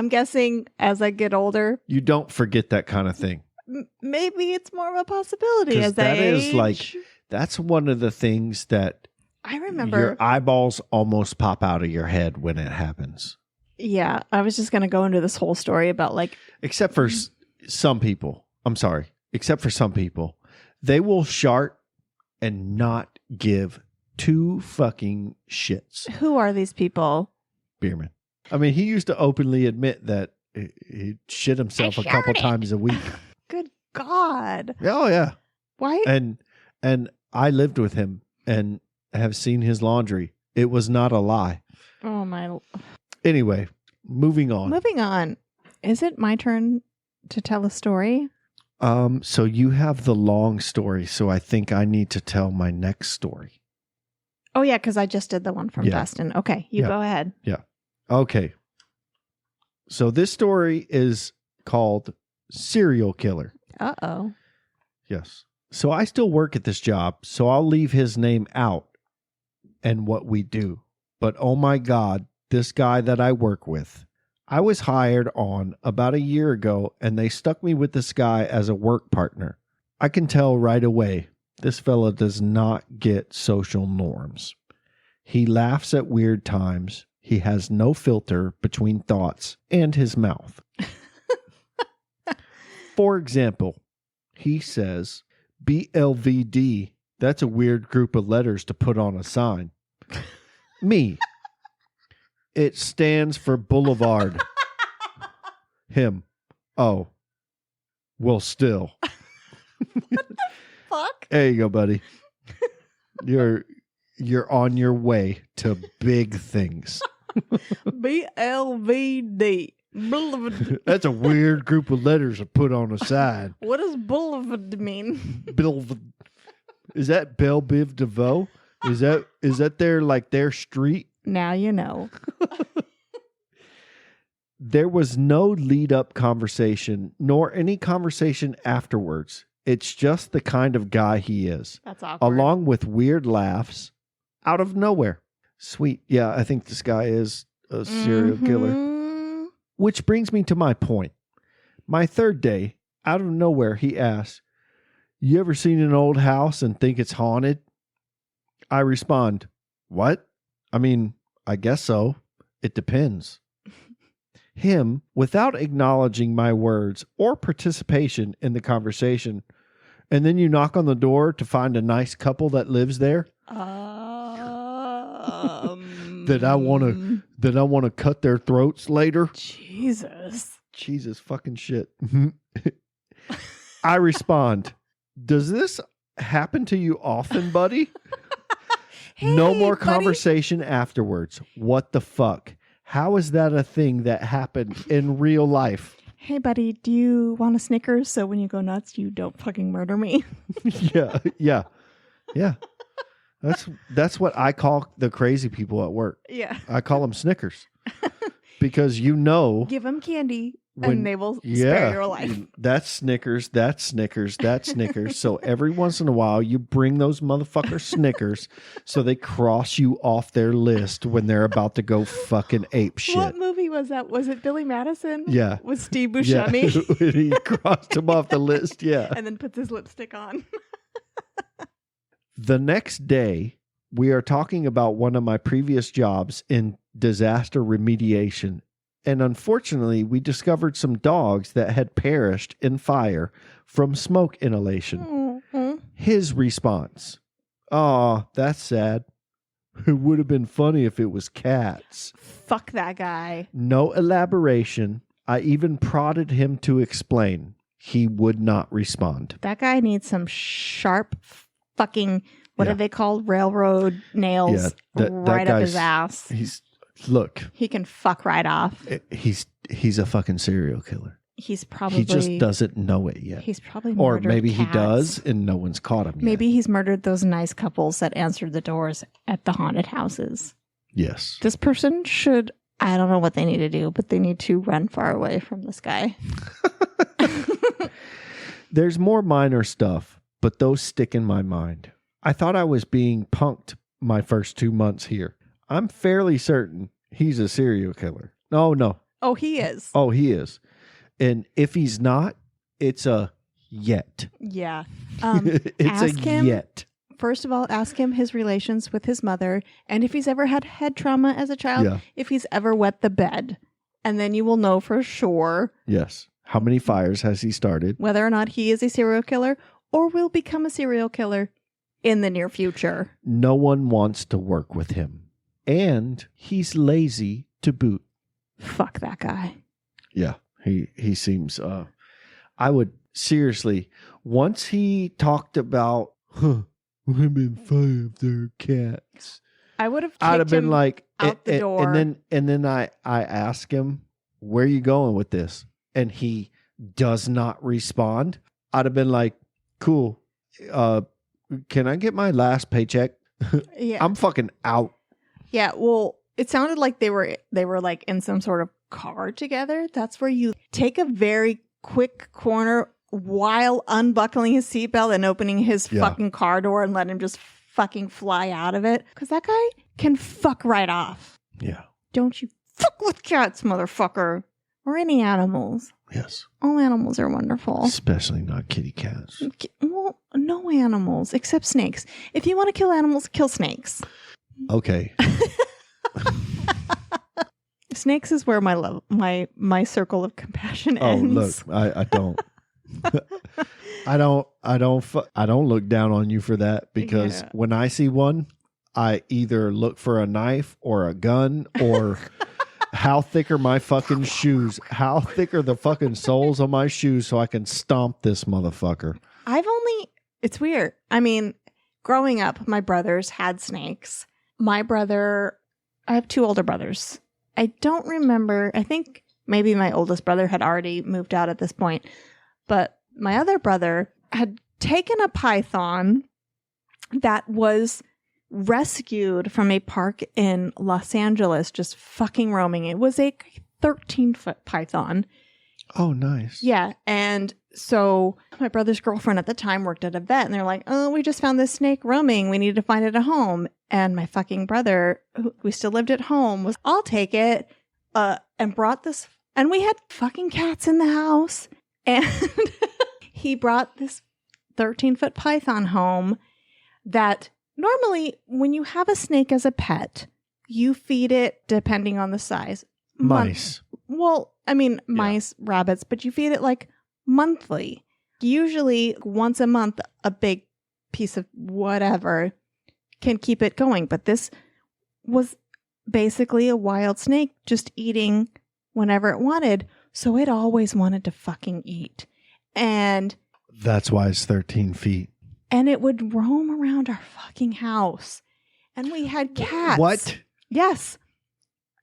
guessing as I get older. You don't forget that kind of thing. Maybe it's more of a possibility as I age. That's one of the things that I remember. Your eyeballs almost pop out of your head when it happens. Yeah, I was just going to go into this whole story about except for some people. I'm sorry. Except for some people. They will shart and not give 2 fucking shits. Who are these people? Bierman. I mean, he used to openly admit that he shit himself a couple times a week. Good God. Oh, yeah. Why? And I lived with him and have seen his laundry. It was not a lie. Oh, my. Anyway, moving on. Is it my turn to tell a story? So you have the long story, so I think I need to tell my next story. Oh, yeah, because I just did the one from Dustin. Okay, you go ahead. Yeah. Okay. So this story is called Serial Killer. Uh-oh. Yes. So I still work at this job, so I'll leave his name out and what we do. But oh my God, this guy that I work with, I was hired on about a year ago, and they stuck me with this guy as a work partner. I can tell right away, this fella does not get social norms. He laughs at weird times. He has no filter between thoughts and his mouth. For example, he says BLVD, That's a weird group of letters to put on a sign. Me. It stands for Boulevard. Him. Oh. Well, still. Fuck. There you go, buddy. You're on your way to big things. BLVD. That's a weird group of letters to put on a sign. What does boulevard mean? Is that Belle Biv DeVoe? Is that their street? Now you know. There was no lead-up conversation, nor any conversation afterwards. It's just the kind of guy he is. That's awkward. Along with weird laughs out of nowhere. Sweet. Yeah, I think this guy is a serial killer. Which brings me to my point. My third day, out of nowhere, he asks, "You ever seen an old house and think it's haunted?" I respond, "What? I mean, I guess so. It depends." Him, without acknowledging my words or participation in the conversation, "And then you knock on the door to find a nice couple that lives there?" That I want to cut their throats later. Jesus fucking shit. I respond, "Does this happen to you often, buddy?" Hey, no more buddy. conversation afterwards. What the fuck? How is that a thing that happened in real life? Hey, buddy, do you want a Snickers so when you go nuts, you don't fucking murder me? Yeah. That's what I call the crazy people at work. Yeah. I call them Snickers. Because give them candy and they will spare your life. That's Snickers, that's Snickers, that's Snickers. So every once in a while, you bring those motherfuckers Snickers so they cross you off their list when they're about to go fucking ape shit. What movie was that? Was it Billy Madison? Yeah. With Steve Buscemi? Yeah. He crossed him off the list, yeah. And then puts his lipstick on. The next day, we are talking about one of my previous jobs in disaster remediation. And unfortunately, we discovered some dogs that had perished in fire from smoke inhalation. Mm-hmm. His response, "Aw, that's sad. It would have been funny if it was cats." Fuck that guy. No elaboration. I even prodded him to explain. He would not respond. That guy needs some sharp fucking, what are they called? Railroad nails right up his ass. Look. He can fuck right off. He's a fucking serial killer. He just doesn't know it yet. He's probably or murdered maybe cats. he does and no one's caught him yet. Maybe he's murdered those nice couples that answered the doors at the haunted houses. Yes. This person should, I don't know what they need to do, but they need to run far away from this guy. There's more minor stuff, but those stick in my mind. I thought I was being punked my first 2 months here. I'm fairly certain he's a serial killer. No. Oh, he is. Oh, he is. And if he's not, it's a yet. Yeah. It's yet. First of all, ask him his relations with his mother and if he's ever had head trauma as a child, if he's ever wet the bed. And then you will know for sure. Yes. How many fires has he started? Whether or not he is a serial killer or will become a serial killer in the near future. No one wants to work with him. And he's lazy to boot. Fuck that guy. Yeah. He seems, I would seriously, once he talked about, women fire if they're cats. I would have I'd have been like, out the door. And then I ask him, "Where are you going with this?" And he does not respond. I'd have been like, "Cool. Can I get my last paycheck?" Yeah. I'm fucking out. Yeah, well, it sounded like they were like in some sort of car together. That's where you take a very quick corner while unbuckling his seatbelt and opening his fucking car door and let him just fucking fly out of it. Because that guy can fuck right off. Yeah. Don't you fuck with cats, motherfucker. Or any animals. Yes. All animals are wonderful. Especially not kitty cats. Well, no animals except snakes. If you want to kill animals, kill snakes. Okay. Snakes is where my love, my circle of compassion ends. Oh, look, I don't. I don't look down on you for that because when I see one, I either look for a knife or a gun or how thick are my fucking shoes? How thick are the fucking soles on my shoes so I can stomp this motherfucker? It's weird. I mean, growing up, my brothers had snakes. I have 2 older brothers. I don't remember. I think maybe my oldest brother had already moved out at this point. But my other brother had taken a python that was rescued from a park in Los Angeles, just fucking roaming. It was a 13-foot python. Oh, nice. Yeah. And so my brother's girlfriend at the time worked at a vet, and they're like, oh, we just found this snake roaming. We need to find it a home. And my fucking brother, who still lived at home, was, I'll take it, and brought this. And we had fucking cats in the house. And he brought this 13-foot python home that normally when you have a snake as a pet, you feed it depending on the size. Mice. Mice, rabbits, but you feed it like monthly. Usually once a month, a big piece of whatever can keep it going. But this was basically a wild snake just eating whenever it wanted. So it always wanted to fucking eat. And that's why it's 13 feet. And it would roam around our fucking house. And we had cats. What? Yes.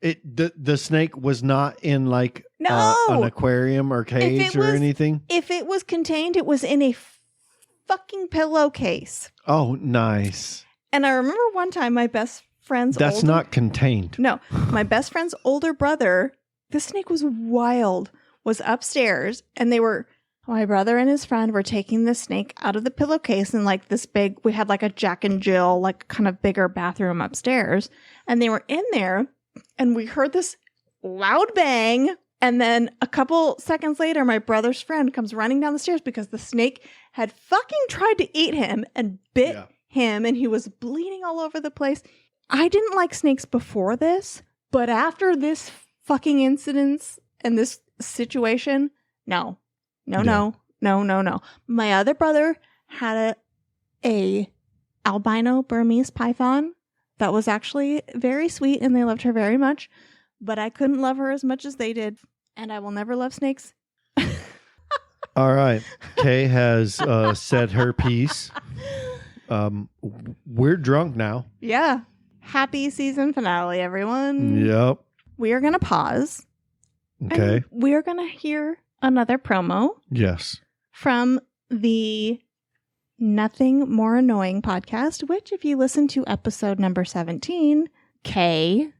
The snake was not in like no. An aquarium or cage or anything? If it was contained, it was in a fucking pillowcase. Oh, nice. And I remember one time my best friend's That's not contained. No. My best friend's older brother, the snake was wild, was upstairs, and my brother and his friend were taking the snake out of the pillowcase in like this big, we had like a Jack and Jill, like kind of bigger bathroom upstairs. And they were in there, and we heard this loud bang. And then a couple seconds later, my brother's friend comes running down the stairs because the snake had fucking tried to eat him and bit him, and he was bleeding all over the place. I didn't like snakes before this, but after this fucking incident and this situation, no. My other brother had a albino Burmese python that was actually very sweet, and they loved her very much, but I couldn't love her as much as they did, and I will never love snakes. All right. Kay has said her piece. We're drunk now. Yeah. Happy season finale, everyone. Yep. We are going to pause. Okay. We are going to hear another promo. Yes. From the Nothing More Annoying podcast, which if you listen to episode number 17, Kay,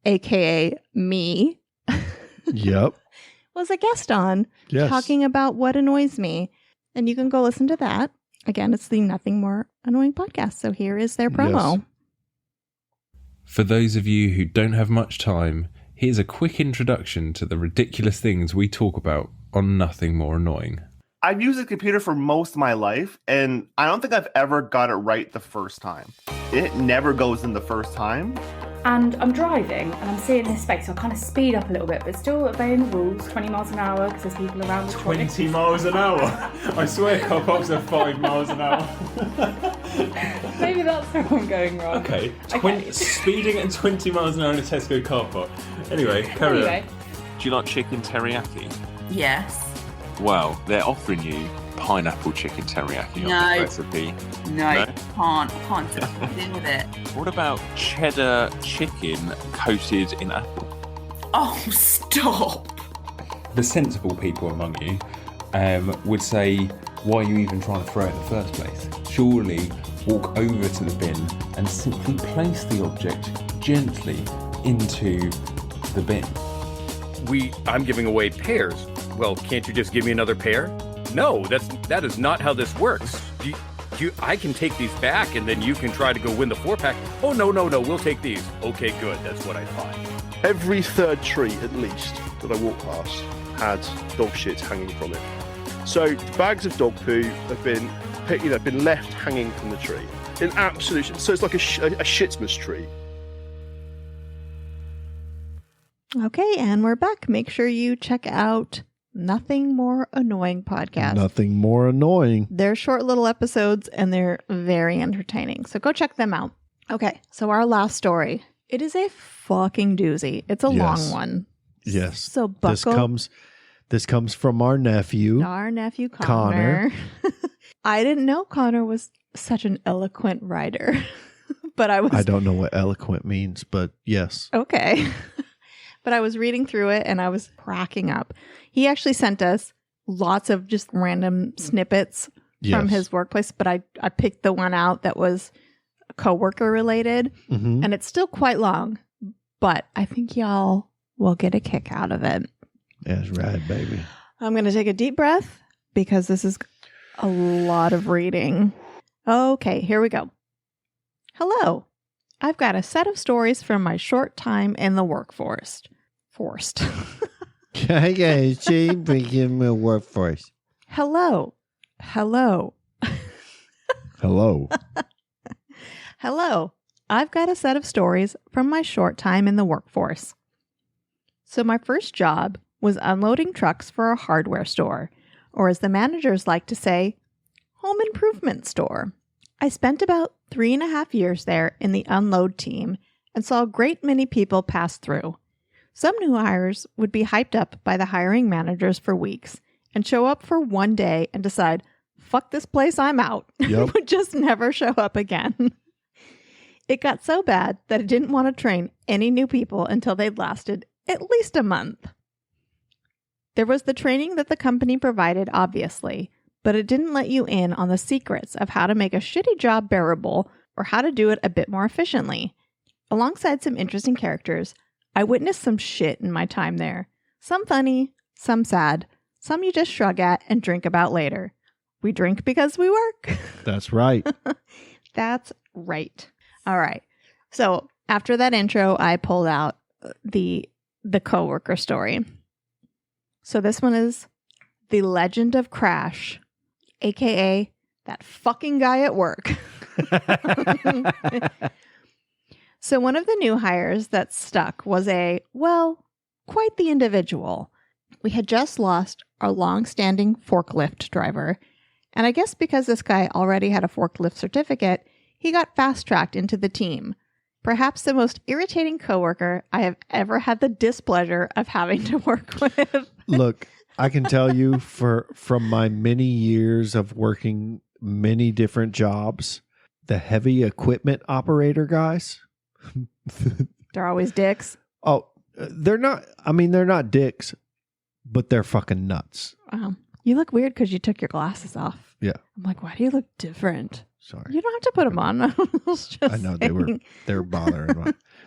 aka me, yep, was a guest on, talking about what annoys me. And you can go listen to that. Again, it's the Nothing More Annoying podcast. So here is their promo. Yes. For those of you who don't have much time, here's a quick introduction to the ridiculous things we talk about on Nothing More Annoying. I've used a computer for most of my life, and I don't think I've ever got it right the first time. It never goes in the first time. And I'm driving, and I'm seeing this space, so I kind of speed up a little bit, but still obeying the rules, 20 miles an hour, because there's people around the 20 miles an hour? I swear car parks are 5 miles an hour. Maybe that's where I'm going wrong. Okay, speeding at 20 miles an hour in a Tesco car park. Anyway, carry on. Do you like chicken teriyaki? Yes. Well, they're offering you pineapple chicken teriyaki on the recipe. No, I can't deal with it. What about cheddar chicken coated in apple? Oh, stop. The sensible people among you would say, why are you even trying to throw it in the first place? Surely walk over to the bin and simply place the object gently into the bin. I'm giving away pairs. Well, can't you just give me another pair? No, that is not how this works. I can take these back, and then you can try to go win the 4-pack. Oh, no, we'll take these. Okay, good, that's what I thought. Every third tree, at least, that I walked past had dog shit hanging from it. So bags of dog poo have been left hanging from the tree. In absolute, so it's like a shitmas tree. Okay, and we're back. Make sure you check out Nothing More Annoying podcast. Nothing more annoying. They're short little episodes and they're very entertaining. So go check them out. Okay, so our last story. It is a fucking doozy. It's a long one. Yes. So buckle. This comes from our nephew. Our nephew Connor. I didn't know Connor was such an eloquent writer. But I don't know what eloquent means, but yes. Okay. But I was reading through it and I was cracking up. He actually sent us lots of just random snippets from his workplace, but I picked the one out that was coworker related, and it's still quite long, but I think y'all will get a kick out of it. That's right, baby. I'm going to take a deep breath because this is a lot of reading. Okay, here we go. Hello. I've got a set of stories from my short time in the workforce. Okay, she begin my workforce. Hello. Hello. Hello. I've got a set of stories from my short time in the workforce. So my first job was unloading trucks for a hardware store, or as the managers like to say, home improvement store. I spent about 3.5 years there in the unload team and saw a great many people pass through. Some new hires would be hyped up by the hiring managers for weeks and show up for one day and decide, fuck this place, I'm out. Yep. Would just never show up again. It got so bad that I didn't want to train any new people until they'd lasted at least a month. There was the training that the company provided, obviously, but it didn't let you in on the secrets of how to make a shitty job bearable or how to do it a bit more efficiently. Alongside some interesting characters, I witnessed some shit in my time there. Some funny, some sad, some you just shrug at and drink about later. We drink because we work. That's right. That's right. All right. So after that intro, I pulled out the coworker story. So this one is The Legend of Crash, aka that fucking guy at work. So one of the new hires that stuck was quite the individual. We had just lost our long-standing forklift driver, and I guess because this guy already had a forklift certificate, he got fast-tracked into the team. Perhaps the most irritating coworker I have ever had the displeasure of having to work with. Look, I can tell you from my many years of working many different jobs, the heavy equipment operator guys. They're always dicks. Oh, they're not dicks, but they're fucking nuts. You look weird because you took your glasses off. Yeah. I'm like, why do you look different? Sorry. You don't have to put them on. I know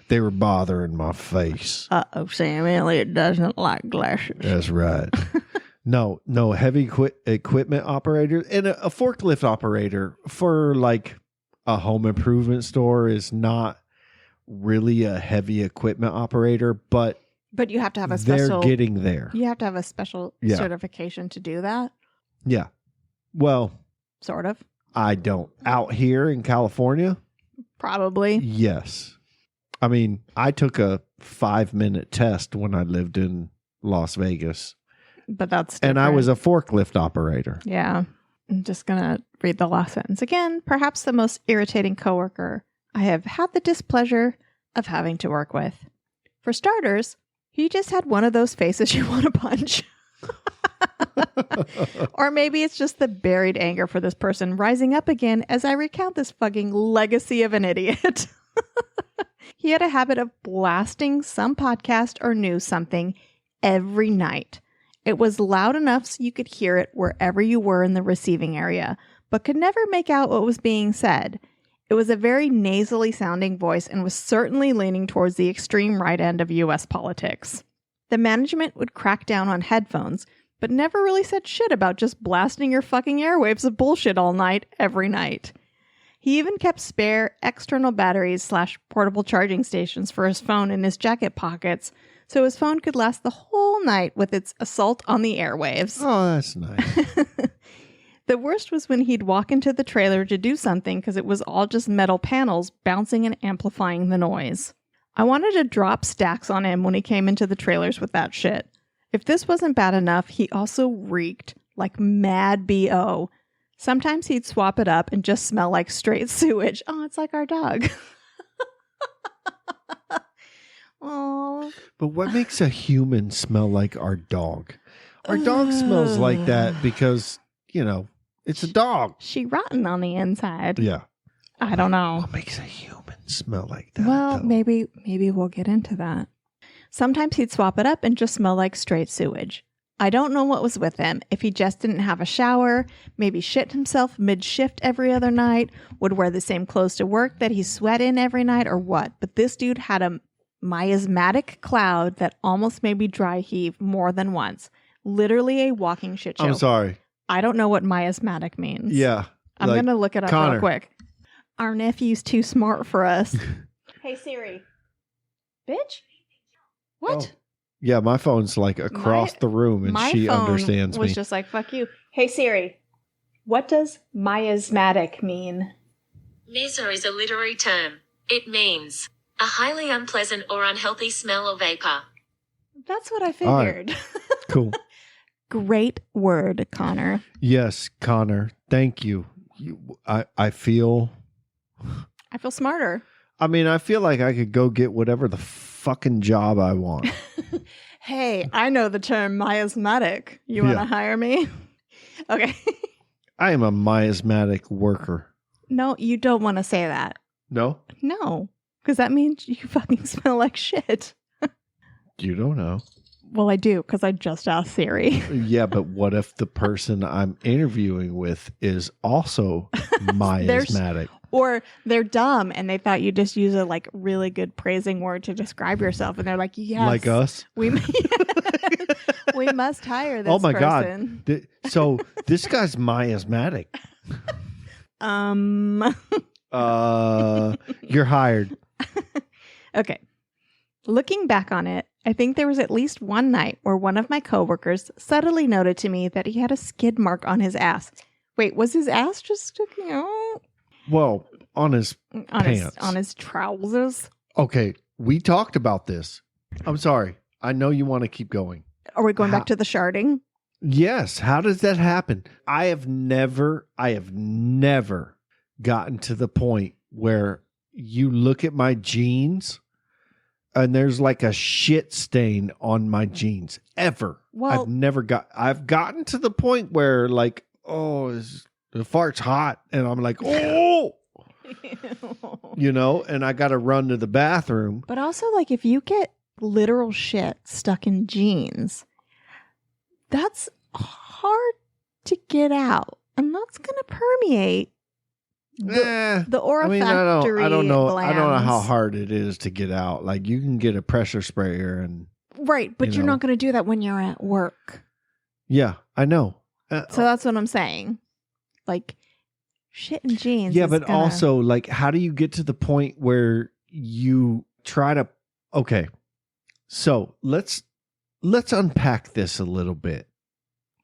they were bothering my face. Uh-oh, Sam Elliott doesn't like glasses. That's right. No, heavy equipment operator and a forklift operator for like a home improvement store is not really a heavy equipment operator, but you have to have a special. They're getting there. You have to have a special certification to do that. Yeah. Well, sort of. I don't. Out here in California? Probably. Yes. I mean, I took a 5-minute test when I lived in Las Vegas. But that's different. And I was a forklift operator. Yeah. I'm just going to read the last sentence again. Perhaps the most irritating coworker I have had the displeasure of having to work with. For starters, he just had one of those faces you want to punch. Or maybe it's just the buried anger for this person rising up again as I recount this fucking legacy of an idiot. He had a habit of blasting some podcast or news something every night. It was loud enough so you could hear it wherever you were in the receiving area, but could never make out what was being said. It was a very nasally sounding voice and was certainly leaning towards the extreme right end of U.S. politics. The management would crack down on headphones, but never really said shit about just blasting your fucking airwaves of bullshit all night, every night. He even kept spare external batteries / portable charging stations for his phone in his jacket pockets, so his phone could last the whole night with its assault on the airwaves. Oh, that's nice. The worst was when he'd walk into the trailer to do something because it was all just metal panels bouncing and amplifying the noise. I wanted to drop stacks on him when he came into the trailers with that shit. If this wasn't bad enough, he also reeked like mad BO. Sometimes he'd swap it up and just smell like straight sewage. Oh, it's like our dog. Oh. But what makes a human smell like our dog? Our dog smells like that because, it's a dog. She rotten on the inside. Yeah. I don't know. What makes a human smell like that? Well, maybe we'll get into that. Sometimes he'd swap it up and just smell like straight sewage. I don't know what was with him. If he just didn't have a shower, maybe shit himself mid-shift every other night, would wear the same clothes to work that he sweat in every night, or what. But this dude had a miasmatic cloud that almost made me dry heave more than once. Literally a walking shit show. I'm sorry. I don't know what miasmatic means. Yeah. I'm going to look it up Connor. real quick. Our nephew's too smart for us. Hey, Siri. Bitch? What? Oh. Yeah, my phone's like across the room and she understands was me. Just like, fuck you. Hey, Siri. What does miasmatic mean? Meso is a literary term. It means a highly unpleasant or unhealthy smell or vapor. That's what I figured. Right. Cool. Great word, Connor. Yes, Connor. Thank you. I feel smarter. I mean, I feel like I could go get whatever the fucking job I want. Hey, I know the term miasmatic. You want to hire me? Okay. I am a miasmatic worker. No, you don't want to say that. No? No, because that means you fucking smell like shit. You don't know. Well, I do, because I just asked Siri. Yeah, but what if the person I'm interviewing with is also miasmatic? Or they're dumb and they thought you just use a really good praising word to describe yourself, and they're like, "Yes, like us, we must hire this." Oh my person. God! So this guy's miasmatic. You're hired. Okay. Looking back on it, I think there was at least one night where one of my coworkers subtly noted to me that he had a skid mark on his ass. Wait, was his ass just sticking out? Well, on his pants. On his trousers. Okay, we talked about this. I'm sorry. I know you want to keep going. Are we going back to the sharding? Yes. How does that happen? I have never gotten to the point where you look at my jeans and there's like a shit stain on my jeans ever. Well, I've gotten to the point where like, the fart's hot and I'm like, oh, and I got to run to the bathroom. But also if you get literal shit stuck in jeans, that's hard to get out. And that's going to permeate the olfactory I don't know glands. how hard it is to get out. Like you can get a pressure sprayer and right, but you're not going to do that when you're at work. Yeah, I know. So that's what I'm saying. Shit in jeans. Yeah, but also how do you get to the point where you try to? Okay, so let's unpack this a little bit.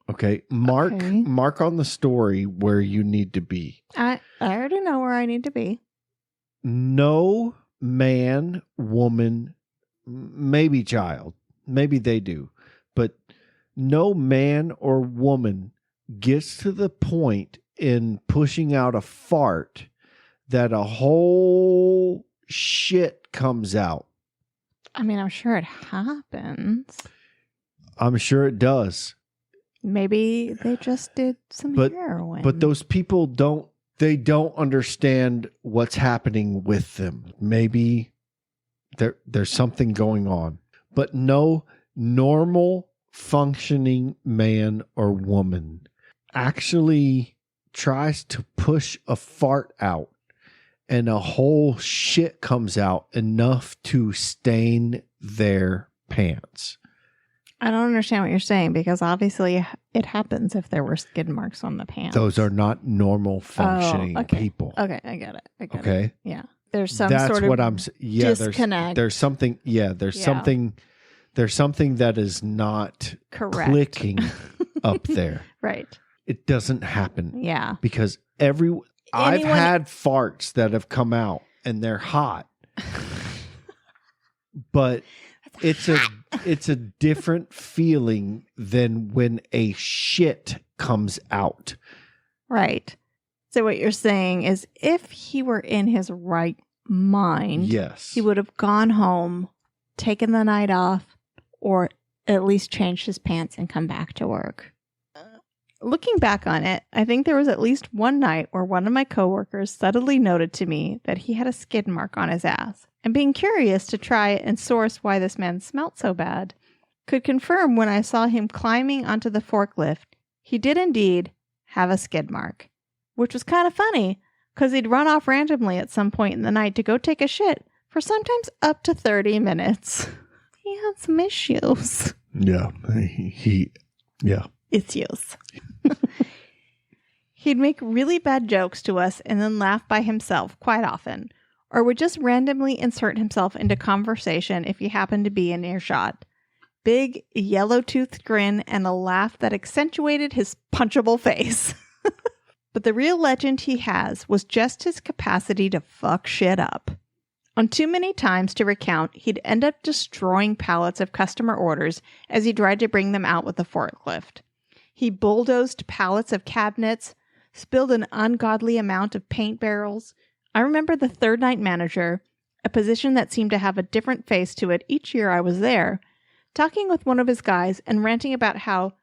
Okay, mark on the story where you need to be. I already know where I need to be. No man, woman, maybe child, maybe they do, but no man or woman gets to the point in pushing out a fart that a whole shit comes out. I mean, I'm sure it happens. I'm sure it does. Maybe they just did some heroin. But those people don't understand what's happening with them. Maybe there's something going on. But no normal functioning man or woman actually tries to push a fart out and a whole shit comes out enough to stain their pants. I don't understand what you're saying, because obviously it happens if there were skid marks on the pants. Those are not normal functioning people. Okay, I get it. Okay. Yeah. There's some That's sort of what I'm disconnect. There's something there's something that is not correct clicking up there. Right. It doesn't happen. Yeah. Because I've had farts that have come out and they're hot. But it's a different feeling than when a shit comes out. Right. So what you're saying is if he were in his right mind, yes, he would have gone home, taken the night off, or at least changed his pants and come back to work. Looking back on it, I think there was at least one night where one of my coworkers subtly noted to me that he had a skid mark on his ass, and being curious to try and source why this man smelt so bad, could confirm when I saw him climbing onto the forklift, he did indeed have a skid mark, which was kind of funny because he'd run off randomly at some point in the night to go take a shit for sometimes up to 30 minutes. He had some issues. Yeah, yeah. Issues. He'd make really bad jokes to us and then laugh by himself quite often, or would just randomly insert himself into conversation if he happened to be in earshot. Big, yellow-toothed grin and a laugh that accentuated his punchable face. But the real legend he has was just his capacity to fuck shit up. On too many times to recount, he'd end up destroying pallets of customer orders as he tried to bring them out with the forklift. He bulldozed pallets of cabinets, spilled an ungodly amount of paint barrels. I remember the third night manager, a position that seemed to have a different face to it each year I was there, talking with one of his guys and ranting about how,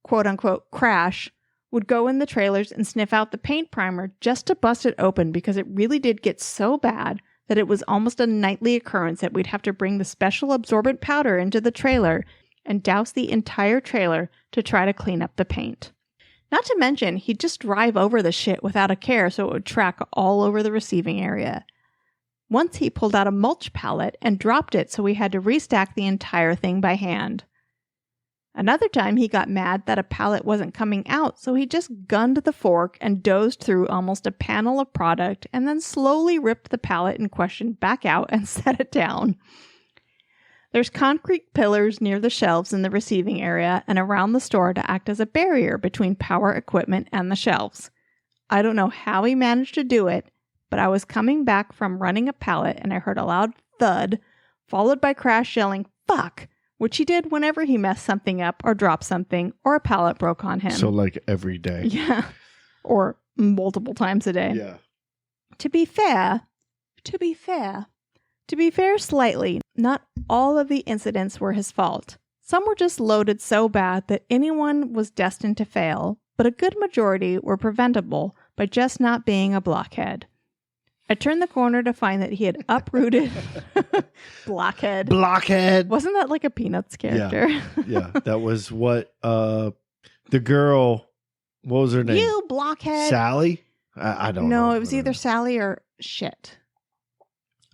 quote-unquote, Crash would go in the trailers and sniff out the paint primer just to bust it open because it really did get so bad that it was almost a nightly occurrence that we'd have to bring the special absorbent powder into the trailer and douse the entire trailer to try to clean up the paint. Not to mention, he'd just drive over the shit without a care so it would track all over the receiving area. Once he pulled out a mulch pallet and dropped it so we had to restack the entire thing by hand. Another time he got mad that a pallet wasn't coming out, so he just gunned the fork and dozed through almost a panel of product and then slowly ripped the pallet in question back out and set it down. There's concrete pillars near the shelves in the receiving area and around the store to act as a barrier between power equipment and the shelves. I don't know how he managed to do it, but I was coming back from running a pallet and I heard a loud thud, followed by Crash yelling, "Fuck!" which he did whenever he messed something up or dropped something or a pallet broke on him. So like every day. Yeah. Or multiple times a day. Yeah. To be fair slightly, not all of the incidents were his fault. Some were just loaded so bad that anyone was destined to fail, but a good majority were preventable by just not being a blockhead. I turned the corner to find that he had uprooted Blockhead. Wasn't that like a Peanuts character? Yeah. That was what the girl, what was her name? You blockhead. Sally? I don't know. No, it was either Sally or shit.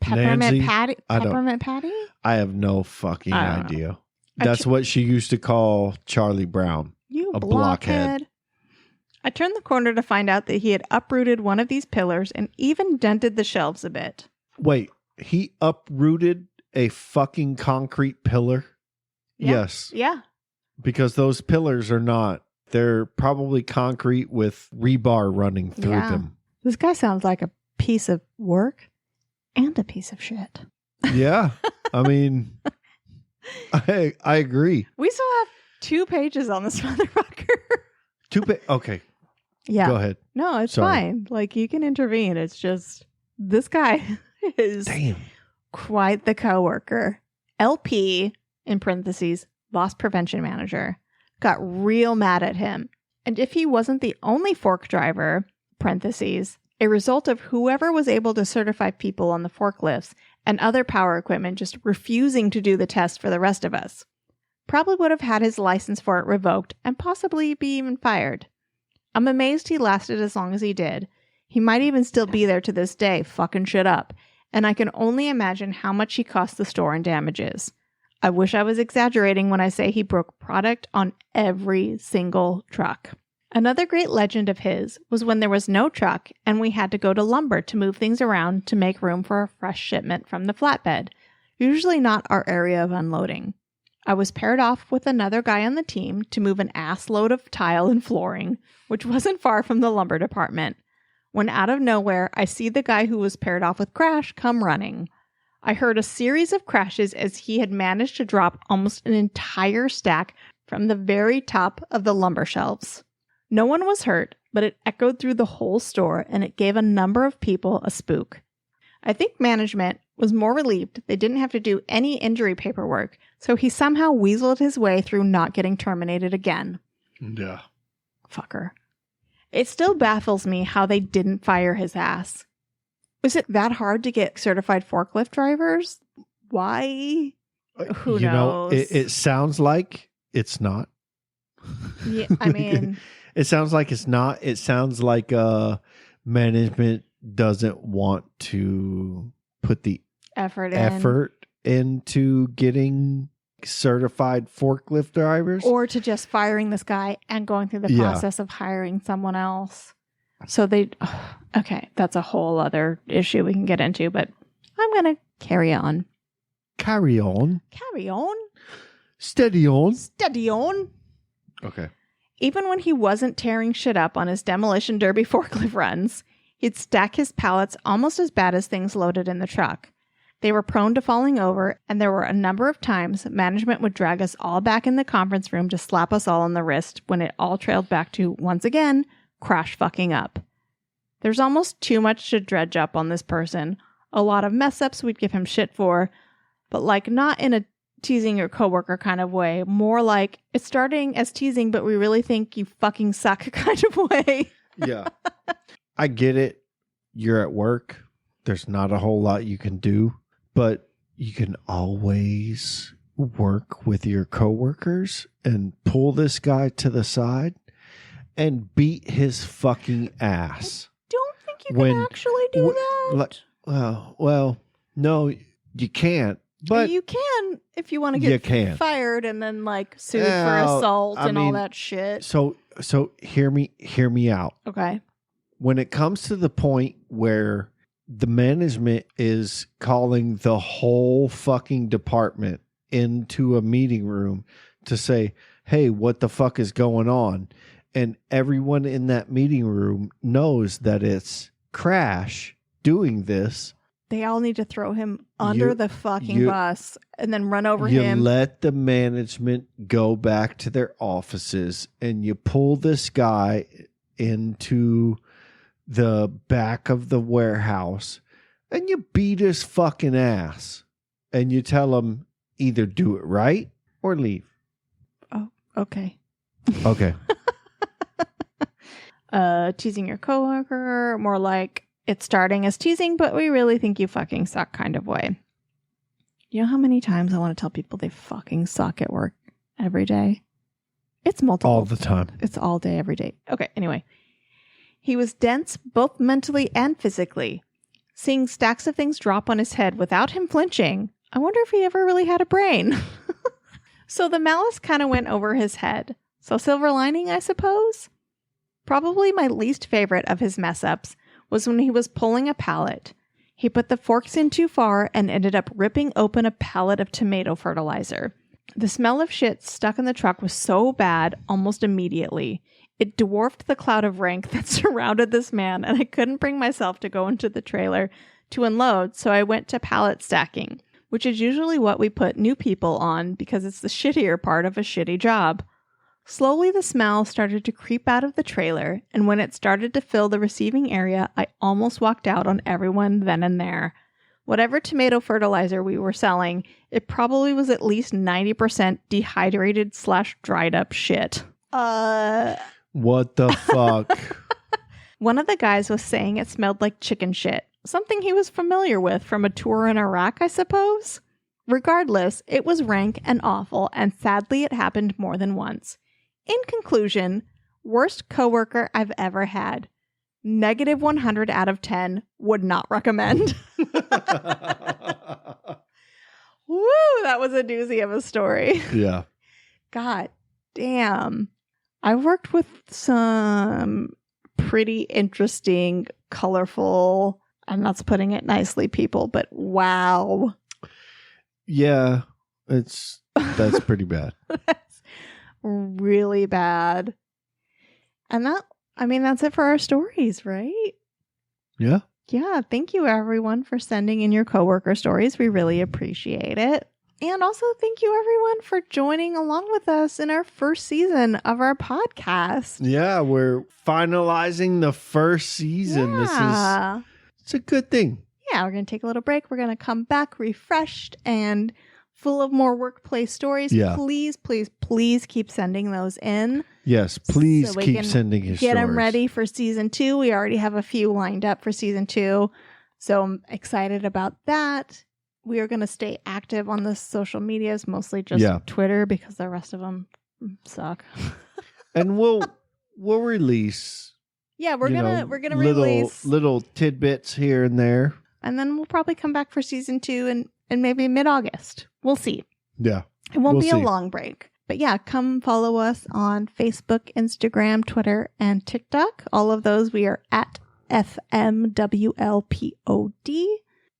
Peppermint Patty? Peppermint Patty? I have no fucking idea. That's what she used to call Charlie Brown. You a blockhead. I turned the corner to find out that he had uprooted one of these pillars and even dented the shelves a bit. Wait, he uprooted a fucking concrete pillar? Yeah. Yes. Yeah. Because those pillars are not, they're probably concrete with rebar running through them. This guy sounds like a piece of work and a piece of shit. Yeah. I mean, I agree. We still have 2 pages on this motherfucker. Okay. Yeah. Go ahead. No, it's Sorry. fine. Like, you can intervene. It's just, this guy is quite the coworker. LP, in parentheses, loss prevention manager, got real mad at him. And if he wasn't the only fork driver, parentheses, a result of whoever was able to certify people on the forklifts and other power equipment just refusing to do the test for the rest of us, probably would have had his license for it revoked and possibly be even fired. I'm amazed he lasted as long as he did. He might even still be there to this day, fucking shit up. And I can only imagine how much he cost the store in damages. I wish I was exaggerating when I say he broke product on every single truck. Another great legend of his was when there was no truck and we had to go to lumber to move things around to make room for a fresh shipment from the flatbed, usually not our area of unloading. I was paired off with another guy on the team to move an ass load of tile and flooring, which wasn't far from the lumber department. When out of nowhere, I see the guy who was paired off with Crash come running. I heard a series of crashes as he had managed to drop almost an entire stack from the very top of the lumber shelves. No one was hurt, but it echoed through the whole store and it gave a number of people a spook. I think management was more relieved they didn't have to do any injury paperwork, so he somehow weaseled his way through not getting terminated again. Yeah. Fucker. It still baffles me how they didn't fire his ass. Was it that hard to get certified forklift drivers? Why? Who knows? It sounds like it's not. Yeah, I mean... It sounds like it's not. It sounds like management doesn't want to put the effort into getting certified forklift drivers. Or to just firing this guy and going through the process of hiring someone else. So they... Okay, that's a whole other issue we can get into, but I'm going to carry on. Carry on? Carry on? Steady on? Steady on? Okay. Even when he wasn't tearing shit up on his demolition derby forklift runs, he'd stack his pallets almost as bad as things loaded in the truck. They were prone to falling over, and there were a number of times management would drag us all back in the conference room to slap us all on the wrist when it all trailed back to, once again, crash fucking up. There's almost too much to dredge up on this person. A lot of mess ups we'd give him shit for, but like not in a teasing your coworker kind of way, more like it's starting as teasing, but we really think you fucking suck kind of way. Yeah. I get it. You're at work. There's not a whole lot you can do, but you can always work with your coworkers and pull this guy to the side and beat his fucking ass. I don't think you can actually do that. Well, no, you can't. But you can if you want to get fired and then like sued for assault and all that shit. So hear me out. Okay. When it comes to the point where the management is calling the whole fucking department into a meeting room to say, hey, what the fuck is going on? And everyone in that meeting room knows that it's Crash doing this. They all need to throw him under the fucking bus and then run over him. You let the management go back to their offices and you pull this guy into the back of the warehouse and you beat his fucking ass and you tell him either do it right or leave. Oh, okay. Okay. Teasing your coworker, more like it's starting as teasing, but we really think you fucking suck kind of way. You know how many times I want to tell people they fucking suck at work every day? It's multiple. All the time. It's all day, every day. Okay, anyway. He was dense, both mentally and physically. Seeing stacks of things drop on his head without him flinching, I wonder if he ever really had a brain. So the malice kind of went over his head. So silver lining, I suppose? Probably my least favorite of his mess-ups was when he was pulling a pallet. He put the forks in too far and ended up ripping open a pallet of tomato fertilizer. The smell of shit stuck in the truck was so bad almost immediately. It dwarfed the cloud of rank that surrounded this man, and I couldn't bring myself to go into the trailer to unload, so I went to pallet stacking, which is usually what we put new people on because it's the shittier part of a shitty job. Slowly, the smell started to creep out of the trailer, and when it started to fill the receiving area, I almost walked out on everyone then and there. Whatever tomato fertilizer we were selling, it probably was at least 90% dehydrated/dried up shit. What the fuck? One of the guys was saying it smelled like chicken shit, something he was familiar with from a tour in Iraq, I suppose. Regardless, it was rank and awful, and sadly it happened more than once. In conclusion, worst coworker I've ever had. -100 out of 10. Would not recommend. Woo, that was a doozy of a story. Yeah. God damn. I've worked with some pretty interesting, colorful, I'm not putting it nicely, people, but wow. Yeah, that's pretty bad. That's really bad. And that's it for our stories, right? Yeah. Yeah, thank you everyone for sending in your coworker stories. We really appreciate it. And also thank you everyone for joining along with us in our first season of our podcast. Yeah, we're finalizing the first season. Yeah. It's a good thing. Yeah, we're going to take a little break. We're going to come back refreshed and full of more workplace stories. Yeah. Please, please, please keep sending those in. Yes, please so we keep can sending your get stories. them ready for season 2. We already have a few lined up for season 2. So I'm excited about that. We are going to stay active on the social medias, mostly just Twitter because the rest of them suck. And we'll release. Yeah, we're gonna little, release little tidbits here and there. And then we'll probably come back for season 2 and maybe mid-August. We'll see. Yeah. It won't be a long break. But yeah, come follow us on Facebook, Instagram, Twitter, and TikTok. All of those we are at FMWLPOD.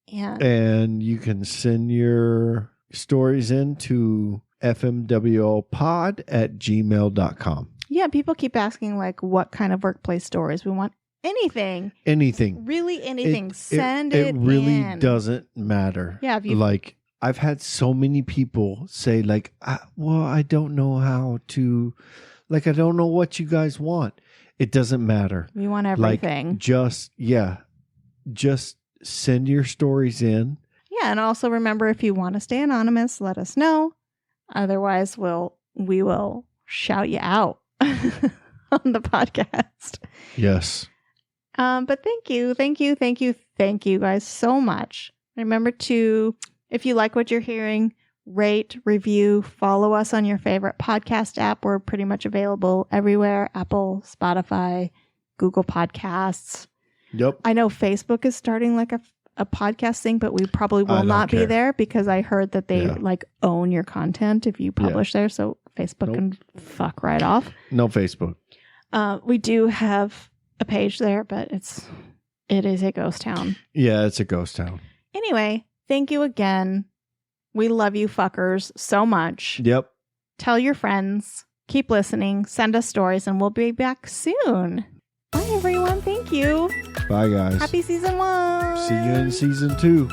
And you can send your stories in to fmwlpod@gmail.com. Yeah, people keep asking like what kind of workplace stories. We want anything. Anything. Really anything. Send it in. It really doesn't matter. Yeah, like I've had so many people say like, I don't know how to, like, I don't know what you guys want. It doesn't matter. We want everything. Like, just send your stories in. Yeah, and also remember, if you want to stay anonymous, let us know. Otherwise, we will shout you out on the podcast. Yes. But thank you guys so much. Remember to, if you like what you're hearing, rate, review, follow us on your favorite podcast app. We're pretty much available everywhere. Apple, Spotify, Google Podcasts. Yep. I know Facebook is starting like a podcast thing, but we probably will not be there because I heard that they like own your content if you publish there. So Facebook can fuck right off. No Facebook. We do have a page there, but it is a ghost town. Yeah, it's a ghost town. Anyway, thank you again. We love you fuckers so much. Yep. Tell your friends. Keep listening. Send us stories, and we'll be back soon. Bye, everyone. Thank you. Bye, guys. Happy season 1. See you in season 2.